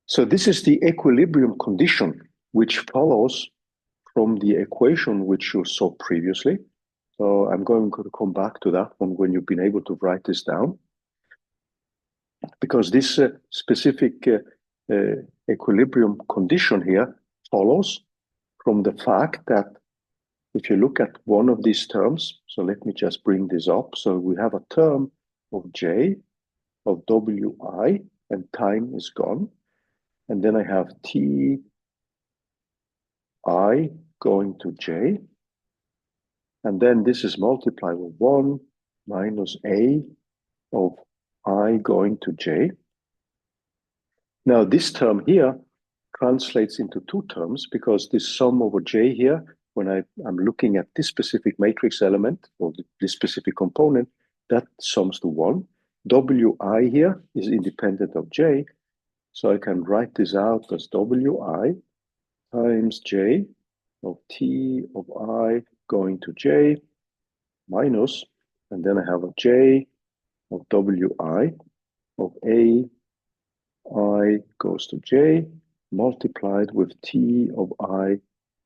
So this is the equilibrium condition which follows from the equation which you saw previously. So I'm going to come back to that one when you've been able to write this down, because this specific equilibrium condition here follows from the fact that if you look at one of these terms, so let me just bring this up. So we have a term of J of Wi, and time is gone. And then I have Ti going to J. And then this is multiplied with 1 minus A of I going to J. Now this term here translates into two terms because this sum over J here, when I'm looking at this specific matrix element or this specific component, that sums to 1. Wi here is independent of J, so I can write this out as Wi times J of T of I going to J minus, and then I have a J of Wi of A I goes to J multiplied with T of I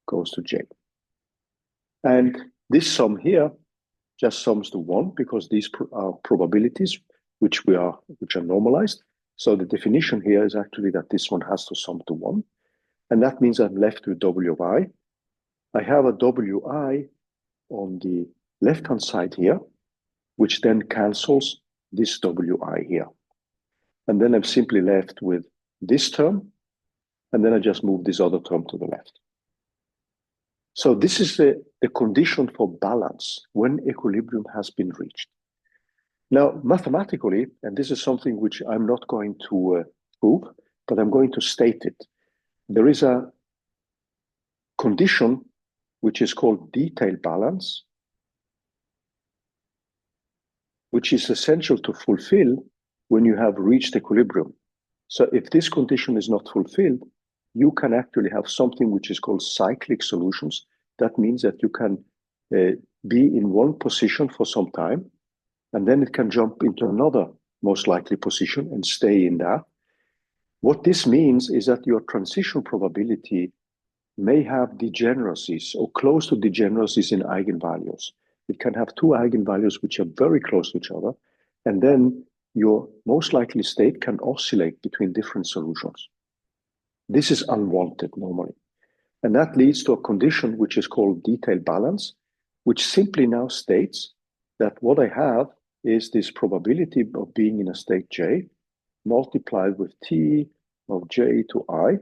goes to J. And this sum here just sums to 1 because these are probabilities which are normalized. So the definition here is actually that this one has to sum to 1. And that means I'm left with Wi. I have a Wi on the left-hand side here, which then cancels this Wi here. And then I'm simply left with this term, and then I just move this other term to the left. So this is the condition for balance when equilibrium has been reached. Now, mathematically, and this is something which I'm not going to prove, but I'm going to state it. There is a condition which is called detailed balance, which is essential to fulfill when you have reached equilibrium. So if this condition is not fulfilled, you can actually have something which is called cyclic solutions. That means that you can be in one position for some time, and then it can jump into another most likely position and stay in that. What this means is that your transition probability may have degeneracies or close to degeneracies in eigenvalues. It can have two eigenvalues which are very close to each other, and then your most likely state can oscillate between different solutions. This is unwanted normally. And that leads to a condition which is called detailed balance, which simply now states that what I have is this probability of being in a state J multiplied with T of J to I,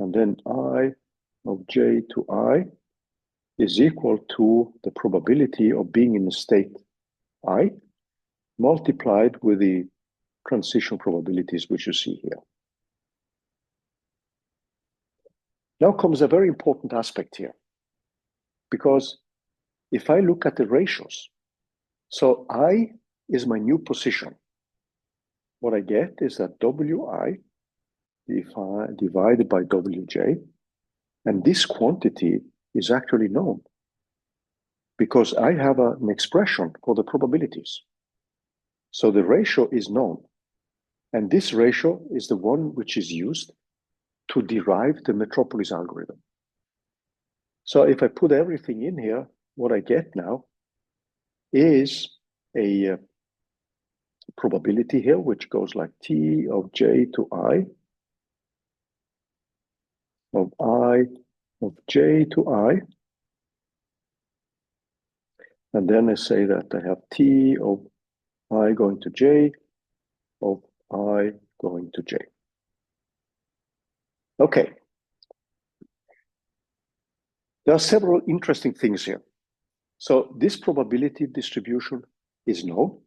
and then I of J to I is equal to the probability of being in a state I multiplied with the transition probabilities which you see here. Now comes a very important aspect here, because if I look at the ratios, so I is my new position. What I get is that Wi divided by Wj, and this quantity is actually known because I have an expression for the probabilities. So the ratio is known, and this ratio is the one which is used to derive the Metropolis algorithm. So if I put everything in here, what I get now is a probability here, which goes like T of J to I of J to I. And then I say that I have T of I going to J of I going to J. Okay. There are several interesting things here. So this probability distribution is known.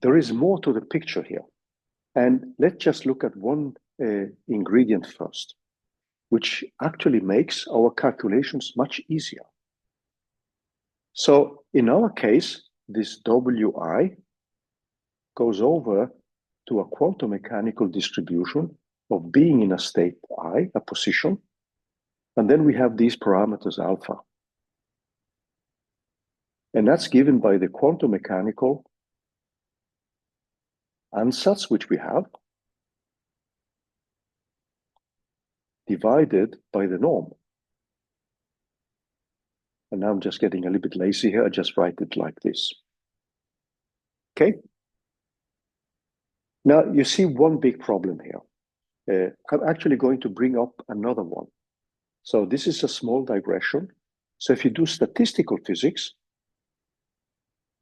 There is more to the picture here. And let's just look at one ingredient first, which actually makes our calculations much easier. So in our case, this Wi goes over to a quantum mechanical distribution of being in a state I, a position, and then we have these parameters alpha. And that's given by the quantum mechanical ansatz which we have, divided by the norm. And now I'm just getting a little bit lazy here. I just write it like this. Okay. Now you see one big problem here. I'm actually going to bring up another one. So this is a small digression. So if you do statistical physics,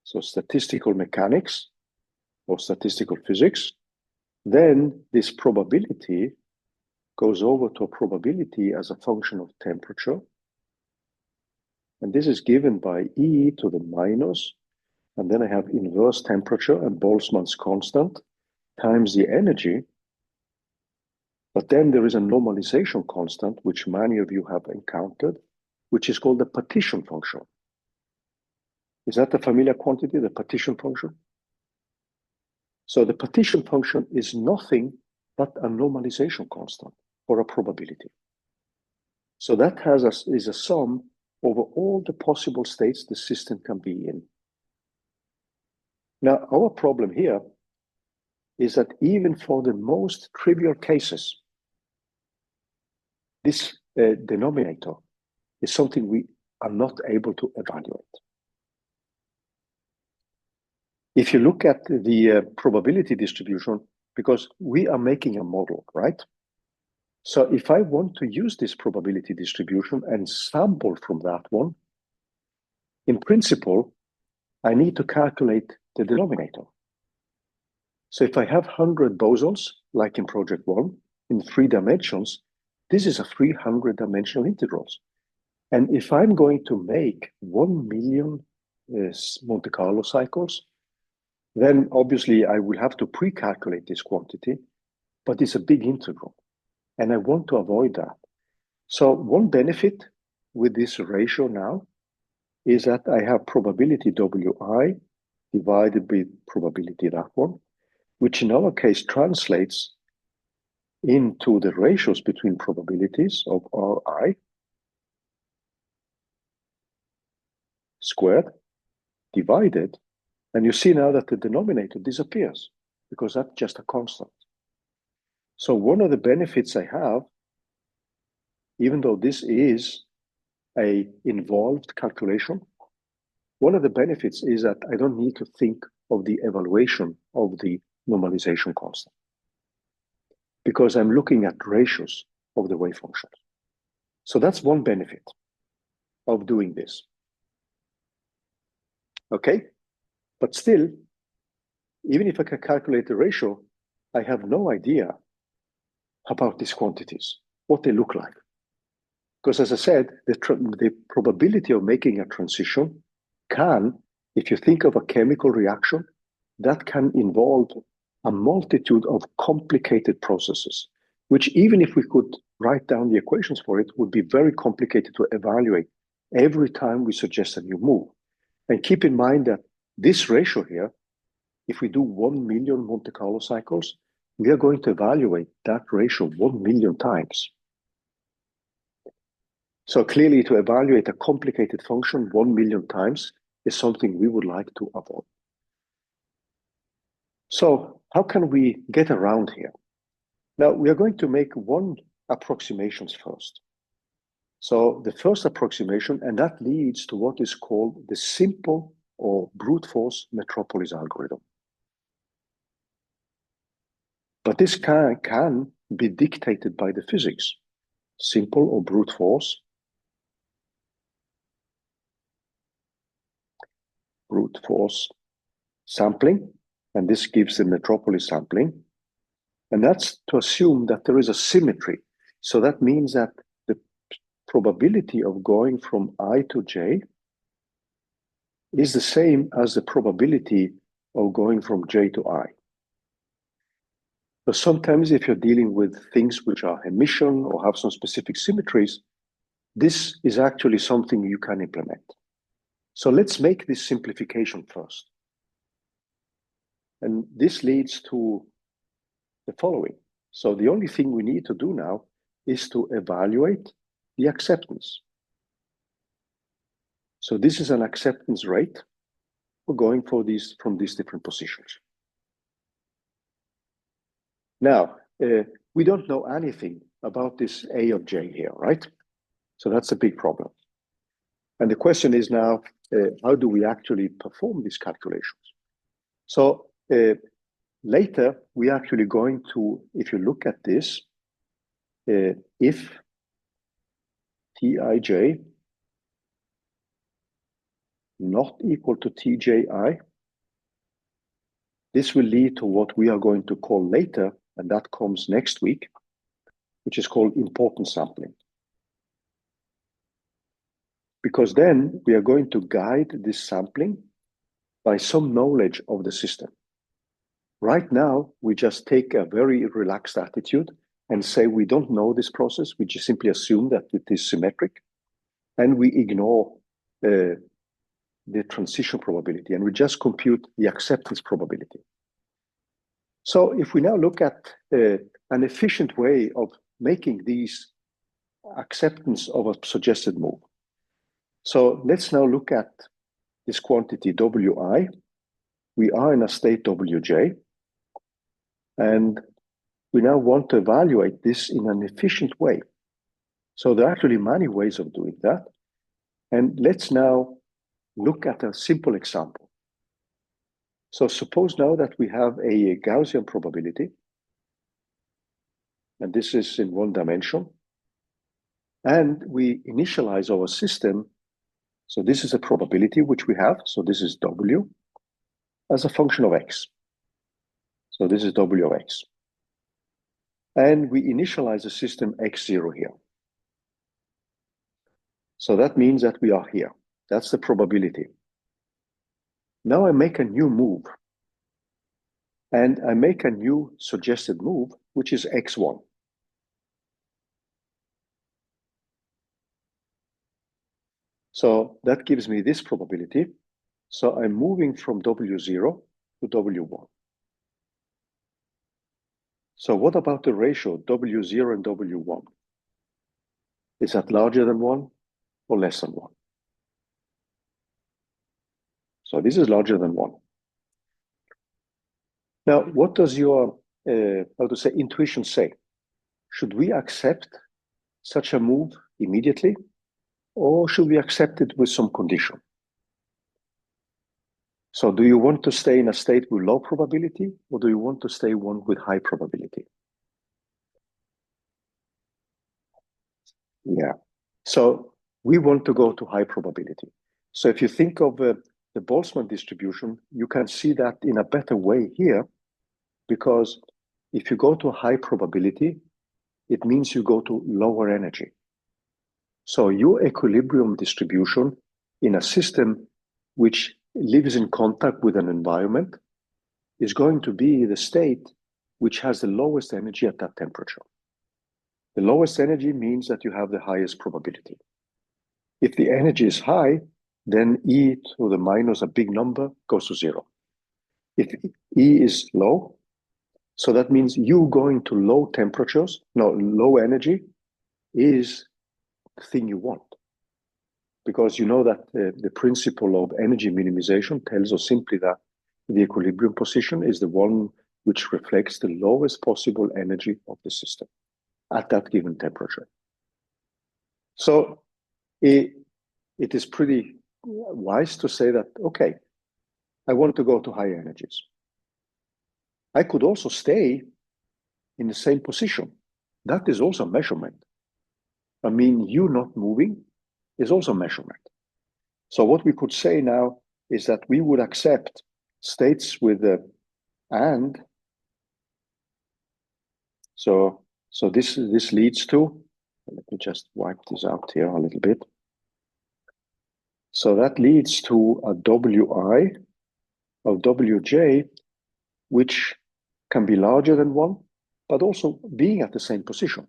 so statistical mechanics or statistical physics, then this probability goes over to a probability as a function of temperature. And this is given by E to the minus, and then I have inverse temperature and Boltzmann's constant times the energy. But then there is a normalization constant, which many of you have encountered, which is called the partition function. Is that a familiar quantity, the partition function? So the partition function is nothing but a normalization constant for a probability. So that is a sum over all the possible states the system can be in. Now, our problem here is that even for the most trivial cases, this denominator is something we are not able to evaluate. If you look at the probability distribution, because we are making a model, right? So if I want to use this probability distribution and sample from that one, in principle, I need to calculate the denominator. So if I have 100 bosons, like in project 1, in 3 dimensions, this is a 300-dimensional integrals. And if I'm going to make 1 million Monte Carlo cycles, then obviously I will have to pre-calculate this quantity, but it's a big integral. And I want to avoid that. So one benefit with this ratio now is that I have probability Wi divided by probability that one, which in our case translates into the ratios between probabilities of Ri squared divided. And you see now that the denominator disappears because that's just a constant. So one of the benefits I have, even though this is an involved calculation, one of the benefits is that I don't need to think of the evaluation of the normalization constant because I'm looking at ratios of the wave functions. So that's one benefit of doing this. Okay, but still, even if I can calculate the ratio, I have no idea about these quantities, what they look like. Because as I said, the probability of making a transition can, if you think of a chemical reaction, that can involve a multitude of complicated processes, which even if we could write down the equations for it, would be very complicated to evaluate every time we suggest a new move. And keep in mind that this ratio here, if we do 1 million Monte Carlo cycles, we are going to evaluate that ratio 1 million times. So clearly to evaluate a complicated function 1 million times is something we would like to avoid. So how can we get around here? Now we are going to make one approximations first. So the first approximation, and that leads to what is called the simple or brute force Metropolis algorithm. But this can be dictated by the physics, simple or brute force. Brute force sampling, and this gives the Metropolis sampling. And that's to assume that there is a symmetry. So that means that the probability of going from I to J is the same as the probability of going from J to I. So sometimes if you're dealing with things which are emission or have some specific symmetries, this is actually something you can implement. So let's make this simplification first. And this leads to the following. So the only thing we need to do now is to evaluate the acceptance. So this is an acceptance rate for going for these from these different positions. Now, we don't know anything about this A of J here, right? So that's a big problem. And the question is now, how do we actually perform these calculations? So later, we're actually going to, if you look at this, if Tij not equal to Tji, this will lead to what we are going to call later, and that comes next week, which is called importance sampling. Because then we are going to guide this sampling by some knowledge of the system. Right now, we just take a very relaxed attitude and say we don't know this process. We just simply assume that it is symmetric, and we ignore the transition probability, and we just compute the acceptance probability. So if we now look at an efficient way of making these acceptance of a suggested move. So let's now look at this quantity Wi. We are in a state Wj, and we now want to evaluate this in an efficient way. So there are actually many ways of doing that. And let's now look at a simple example. So suppose now that we have a Gaussian probability, and this is in one dimension, and we initialize our system. So this is a probability which we have. So this is W as a function of X. So this is W of X. And we initialize the system X0 here. So that means that we are here. That's the probability. Now I make a new move. And I make a new suggested move, which is X1. So that gives me this probability. So I'm moving from W0 to W1. So what about the ratio W0 and W1? Is that larger than 1 or less than 1? So this is larger than 1. Now, what does your, intuition say? Should we accept such a move immediately, or should we accept it with some condition? So do you want to stay in a state with low probability, or do you want to stay one with high probability? Yeah. So we want to go to high probability. So if you think of the Boltzmann distribution, you can see that in a better way here, because if you go to high probability, it means you go to lower energy. So your equilibrium distribution in a system which lives in contact with an environment is going to be the state which has the lowest energy at that temperature. The lowest energy means that you have the highest probability. If the energy is high, then E to the minus a big number goes to 0. If E is low, so that means you going to low temperatures, low energy is the thing you want. Because you know that the principle of energy minimization tells us simply that the equilibrium position is the one which reflects the lowest possible energy of the system at that given temperature. So it is pretty wise to say that, okay, I want to go to higher energies. I could also stay in the same position. That is also measurement. I mean, you not moving is also measurement. So what we could say now is that we would accept states with the and. So this leads to, let me just wipe this out here a little bit. So that leads to a Wi of Wj, which can be larger than 1, but also being at the same position.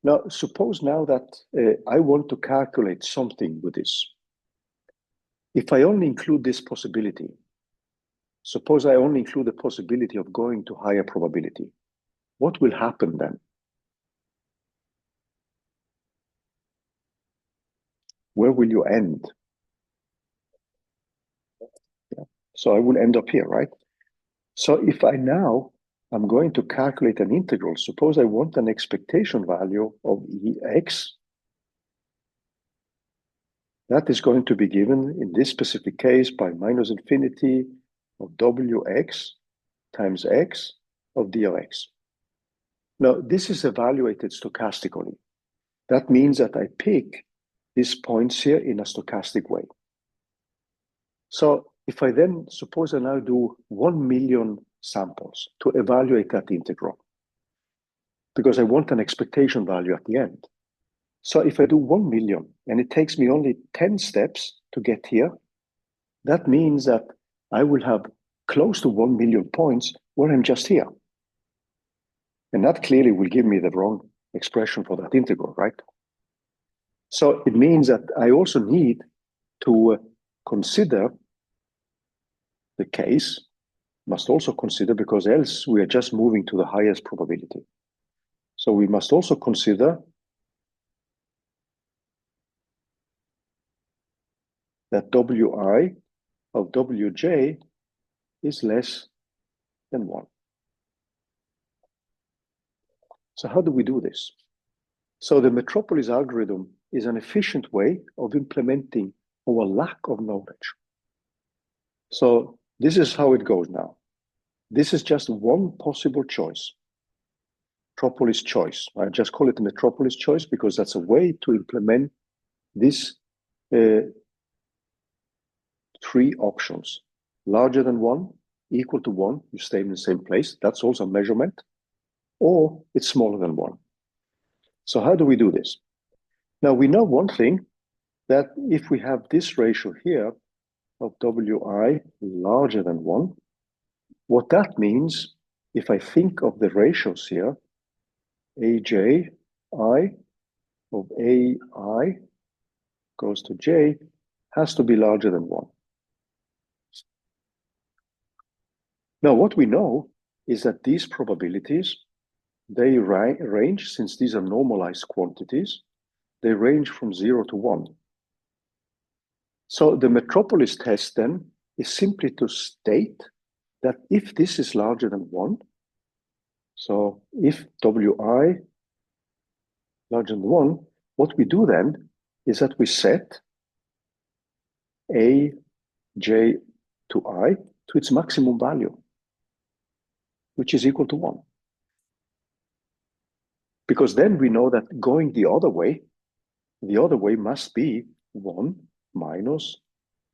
Now, suppose now that I want to calculate something with this. If I only include this possibility, suppose I only include the possibility of going to higher probability, what will happen then? Where will you end? Yeah. So I will end up here, right? So if I now I'm going to calculate an integral, suppose I want an expectation value of Ex. That is going to be given in this specific case by minus infinity of Wx times X of d of X. Now, this is evaluated stochastically. That means that I pick these points here in a stochastic way. So if I then, suppose I now do 1 million samples to evaluate that integral, because I want an expectation value at the end. So if I do 1 million and it takes me only 10 steps to get here, that means that I will have close to 1 million points where I'm just here. And that clearly will give me the wrong expression for that integral, right? So it means that I also need to consider the case, must also consider, because else we are just moving to the highest probability. So we must also consider that Wi of Wj is less than 1. So how do we do this? So the Metropolis algorithm is an efficient way of implementing our lack of knowledge. So this is how it goes now. This is just one possible choice. Metropolis choice. I just call it the Metropolis choice because that's a way to implement these 3 options. Larger than 1, equal to 1, you stay in the same place. That's also a measurement. Or it's smaller than 1. So how do we do this? Now we know one thing, that if we have this ratio here of Wi larger than 1, what that means, if I think of the ratios here, Aj I of Ai goes to J has to be larger than 1. Now what we know is that these probabilities, they range, since these are normalized quantities, they range from 0 to 1. So the Metropolis test then is simply to state that if this is larger than 1, so if Wi larger than 1, what we do then is that we set Aj to I to its maximum value, which is equal to 1. Because then we know that going the other way must be 1 minus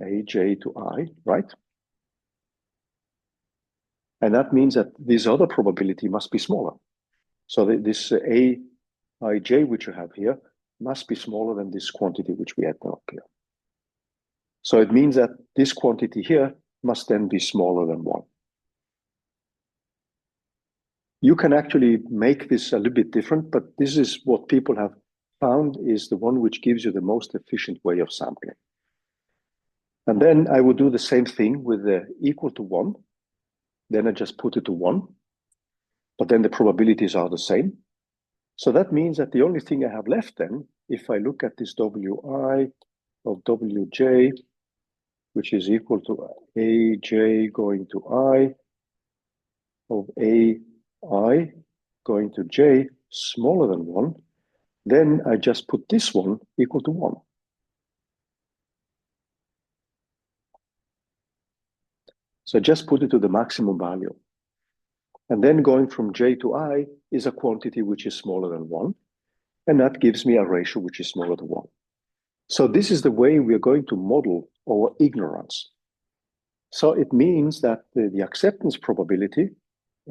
Aj to I, right? And that means that this other probability must be smaller. So this Aij, which you have here, must be smaller than this quantity which we had up here. So it means that this quantity here must then be smaller than 1. You can actually make this a little bit different, but this is what people have found is the one which gives you the most efficient way of sampling. And then I would do the same thing with the equal to 1. Then I just put it to 1. But then the probabilities are the same. So that means that the only thing I have left then, if I look at this Wi of Wj, which is equal to Aj going to I of Ai going to J smaller than 1, then I just put this one equal to 1. So I just put it to the maximum value. And then going from J to I is a quantity which is smaller than 1. And that gives me a ratio which is smaller than 1. So this is the way we are going to model our ignorance. So it means that the acceptance probability,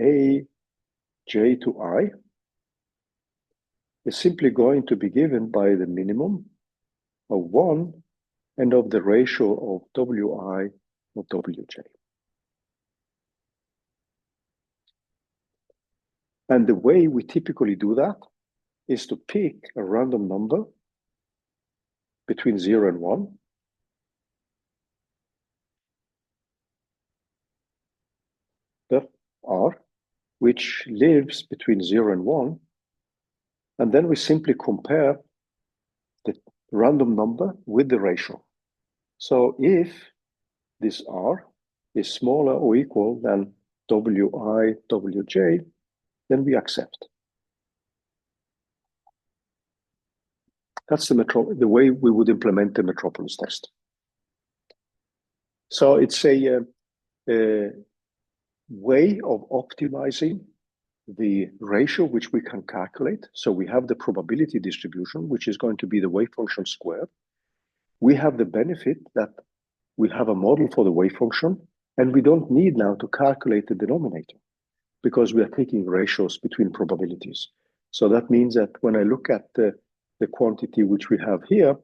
Aj to I, is simply going to be given by the minimum of 1 and of the ratio of Wi of Wj. And the way we typically do that is to pick a random number between 0 and 1. The R, which lives between 0 and 1. And then we simply compare the random number with the ratio. So if this R is smaller or equal than Wi Wj, then we accept. That's the way we would implement the Metropolis test. So it's a way of optimizing the ratio which we can calculate. So we have the probability distribution, which is going to be the wave function squared. We have the benefit that we have a model for the wave function, and we don't need now to calculate the denominator because we are taking ratios between probabilities. So that means that when I look at the quantity which we have here,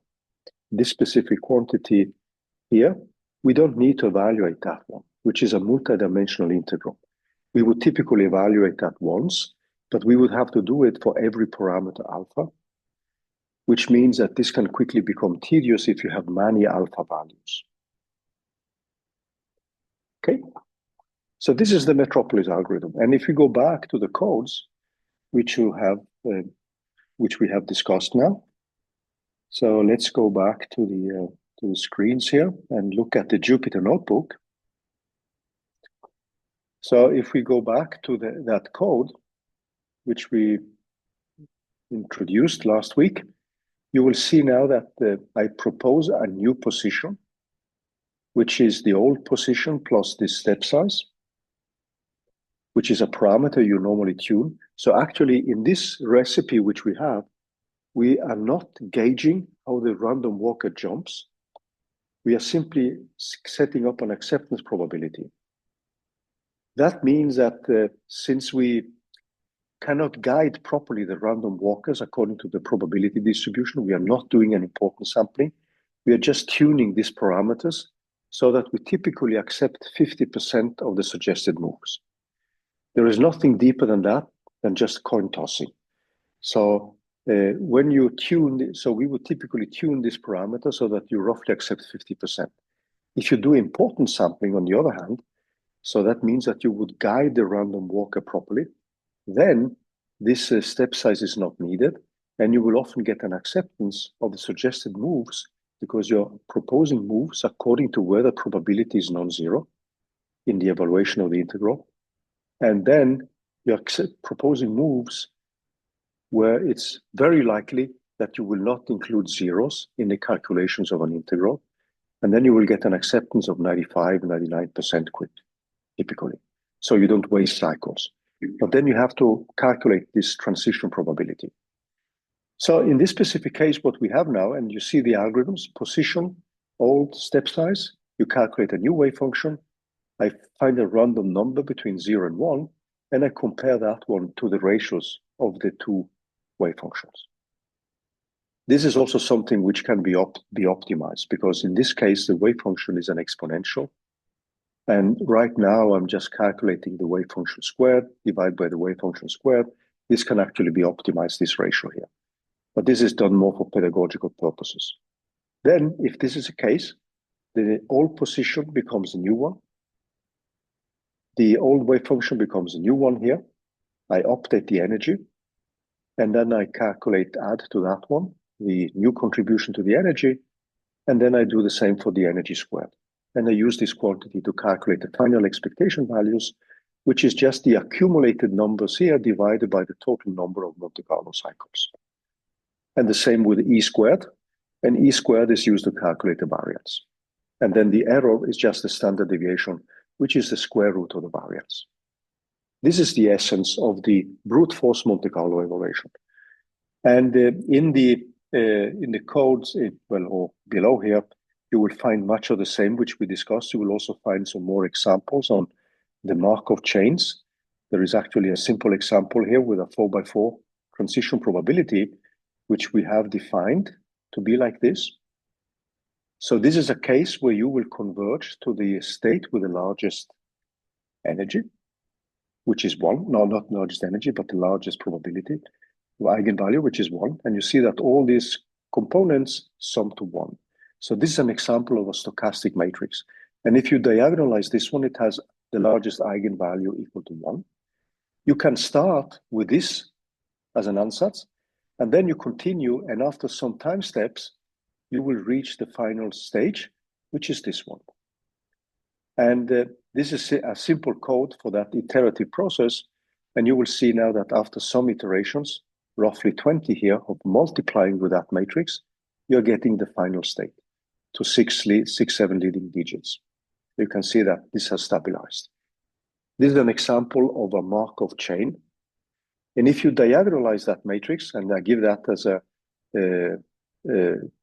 this specific quantity here, we don't need to evaluate that one, which is a multidimensional integral. We would typically evaluate that once, but we would have to do it for every parameter alpha, which means that this can quickly become tedious if you have many alpha values. Okay, so this is the Metropolis algorithm. And if you go back to the codes, which we have discussed now. So let's go back to the screens here and look at the Jupyter notebook. So if we go back to that code, which we introduced last week, you will see now that I propose a new position, which is the old position plus this step size, which is a parameter you normally tune. So actually in this recipe which we have, we are not gauging how the random walker jumps. We are simply setting up an acceptance probability. That means that since we cannot guide properly the random walkers according to the probability distribution, we are not doing an importance sampling. We are just tuning these parameters so that we typically accept 50% of the suggested moves. There is nothing deeper than that, than just coin tossing. So when you tune, so we would typically tune this parameter so that you roughly accept 50%. If you do importance sampling, on the other hand, so that means that you would guide the random walker properly, then this step size is not needed, and you will often get an acceptance of the suggested moves because you're proposing moves according to where the probability is non-zero in the evaluation of the integral. And then you're proposing moves where it's very likely that you will not include zeros in the calculations of an integral. And then you will get an acceptance of 95, 99% quick, typically. So you don't waste cycles. But then you have to calculate this transition probability. So in this specific case, what we have now, and you see the algorithms, position, old step size, you calculate a new wave function. I find a random number between 0 and 1, and I compare that one to the ratios of the two wave functions. This is also something which can be optimized, because in this case, the wave function is an exponential. And right now, I'm just calculating the wave function squared, divided by the wave function squared. This can actually be optimized, this ratio here. But this is done more for pedagogical purposes. Then, if this is the case, the old position becomes a new one. The old wave function becomes a new one here. I update the energy, and then I calculate, add to that one, the new contribution to the energy, and then I do the same for the energy squared. And I use this quantity to calculate the final expectation values, which is just the accumulated numbers here divided by the total number of Monte Carlo cycles. And the same with E squared, and E squared is used to calculate the variance. And then the error is just the standard deviation, which is the square root of the variance. This is the essence of the brute force Monte Carlo evaluation. And in the codes, or below here, you will find much of the same, which we discussed. You will also find some more examples on the Markov chains. There is actually a simple example here with a 4x4 transition probability, which we have defined to be like this. So this is a case where you will converge to the state with the largest energy, which is 1. No, not largest energy, but the largest probability, the eigenvalue, which is 1. And you see that all these components sum to 1. So this is an example of a stochastic matrix. And if you diagonalize this one, it has the largest eigenvalue equal to 1. You can start with this as an ansatz, and then you continue, and after some time steps, you will reach the final stage, which is this one. And this is a simple code for that iterative process. And you will see now that after some iterations, roughly 20 here, of multiplying with that matrix, you're getting the final state to 7 leading digits. You can see that this has stabilized. This is an example of a Markov chain. And if you diagonalize that matrix, and I give that as a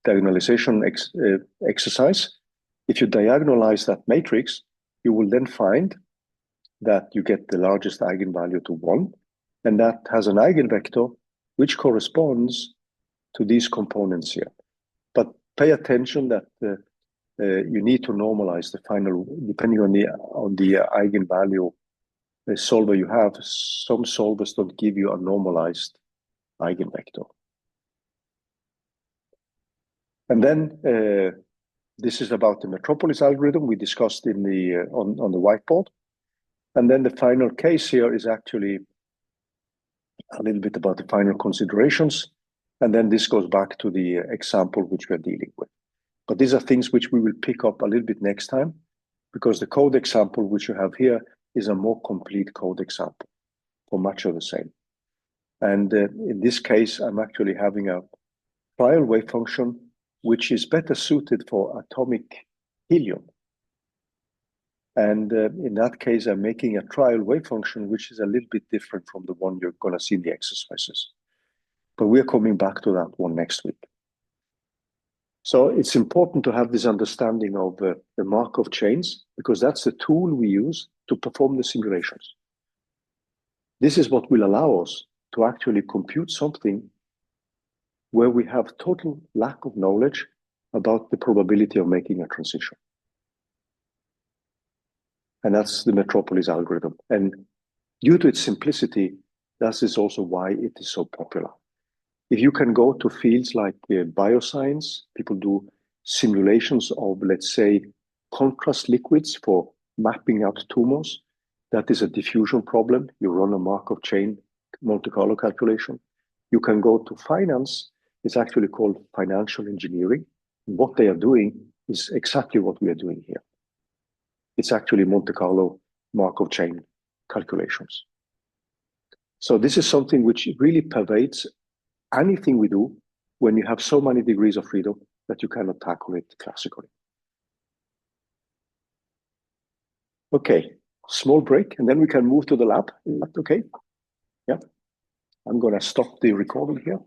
diagonalization exercise, if you diagonalize that matrix, you will then find that you get the largest eigenvalue to 1, and that has an eigenvector which corresponds to these components here. But pay attention that you need to normalize the final, depending on the eigenvalue solver you have. Some solvers don't give you a normalized eigenvector. And then this is about the Metropolis algorithm we discussed in the on the whiteboard. And then the final case here is actually a little bit about the final considerations. And then this goes back to the example which we're dealing with. But these are things which we will pick up a little bit next time, because the code example which you have here is a more complete code example for much of the same. And in this case, I'm actually having a trial wave function which is better suited for atomic helium. And in that case, I'm making a trial wave function which is a little bit different from the one you're going to see in the exercises. But we're coming back to that one next week. So it's important to have this understanding of the Markov chains, because that's the tool we use to perform the simulations. This is what will allow us to actually compute something where we have total lack of knowledge about the probability of making a transition. And that's the Metropolis algorithm. And due to its simplicity, that is also why it is so popular. If you can go to fields like bioscience, people do simulations of, let's say, contrast liquids for mapping out tumors. That is a diffusion problem. You run a Markov chain Monte Carlo calculation. You can go to finance. It's actually called financial engineering. What they are doing is exactly what we are doing here. It's actually Monte Carlo Markov chain calculations. So this is something which really pervades anything we do when you have so many degrees of freedom that you cannot tackle it classically. Okay, small break, and then we can move to the lab. Is that okay? Yeah. I'm going to stop the recording here.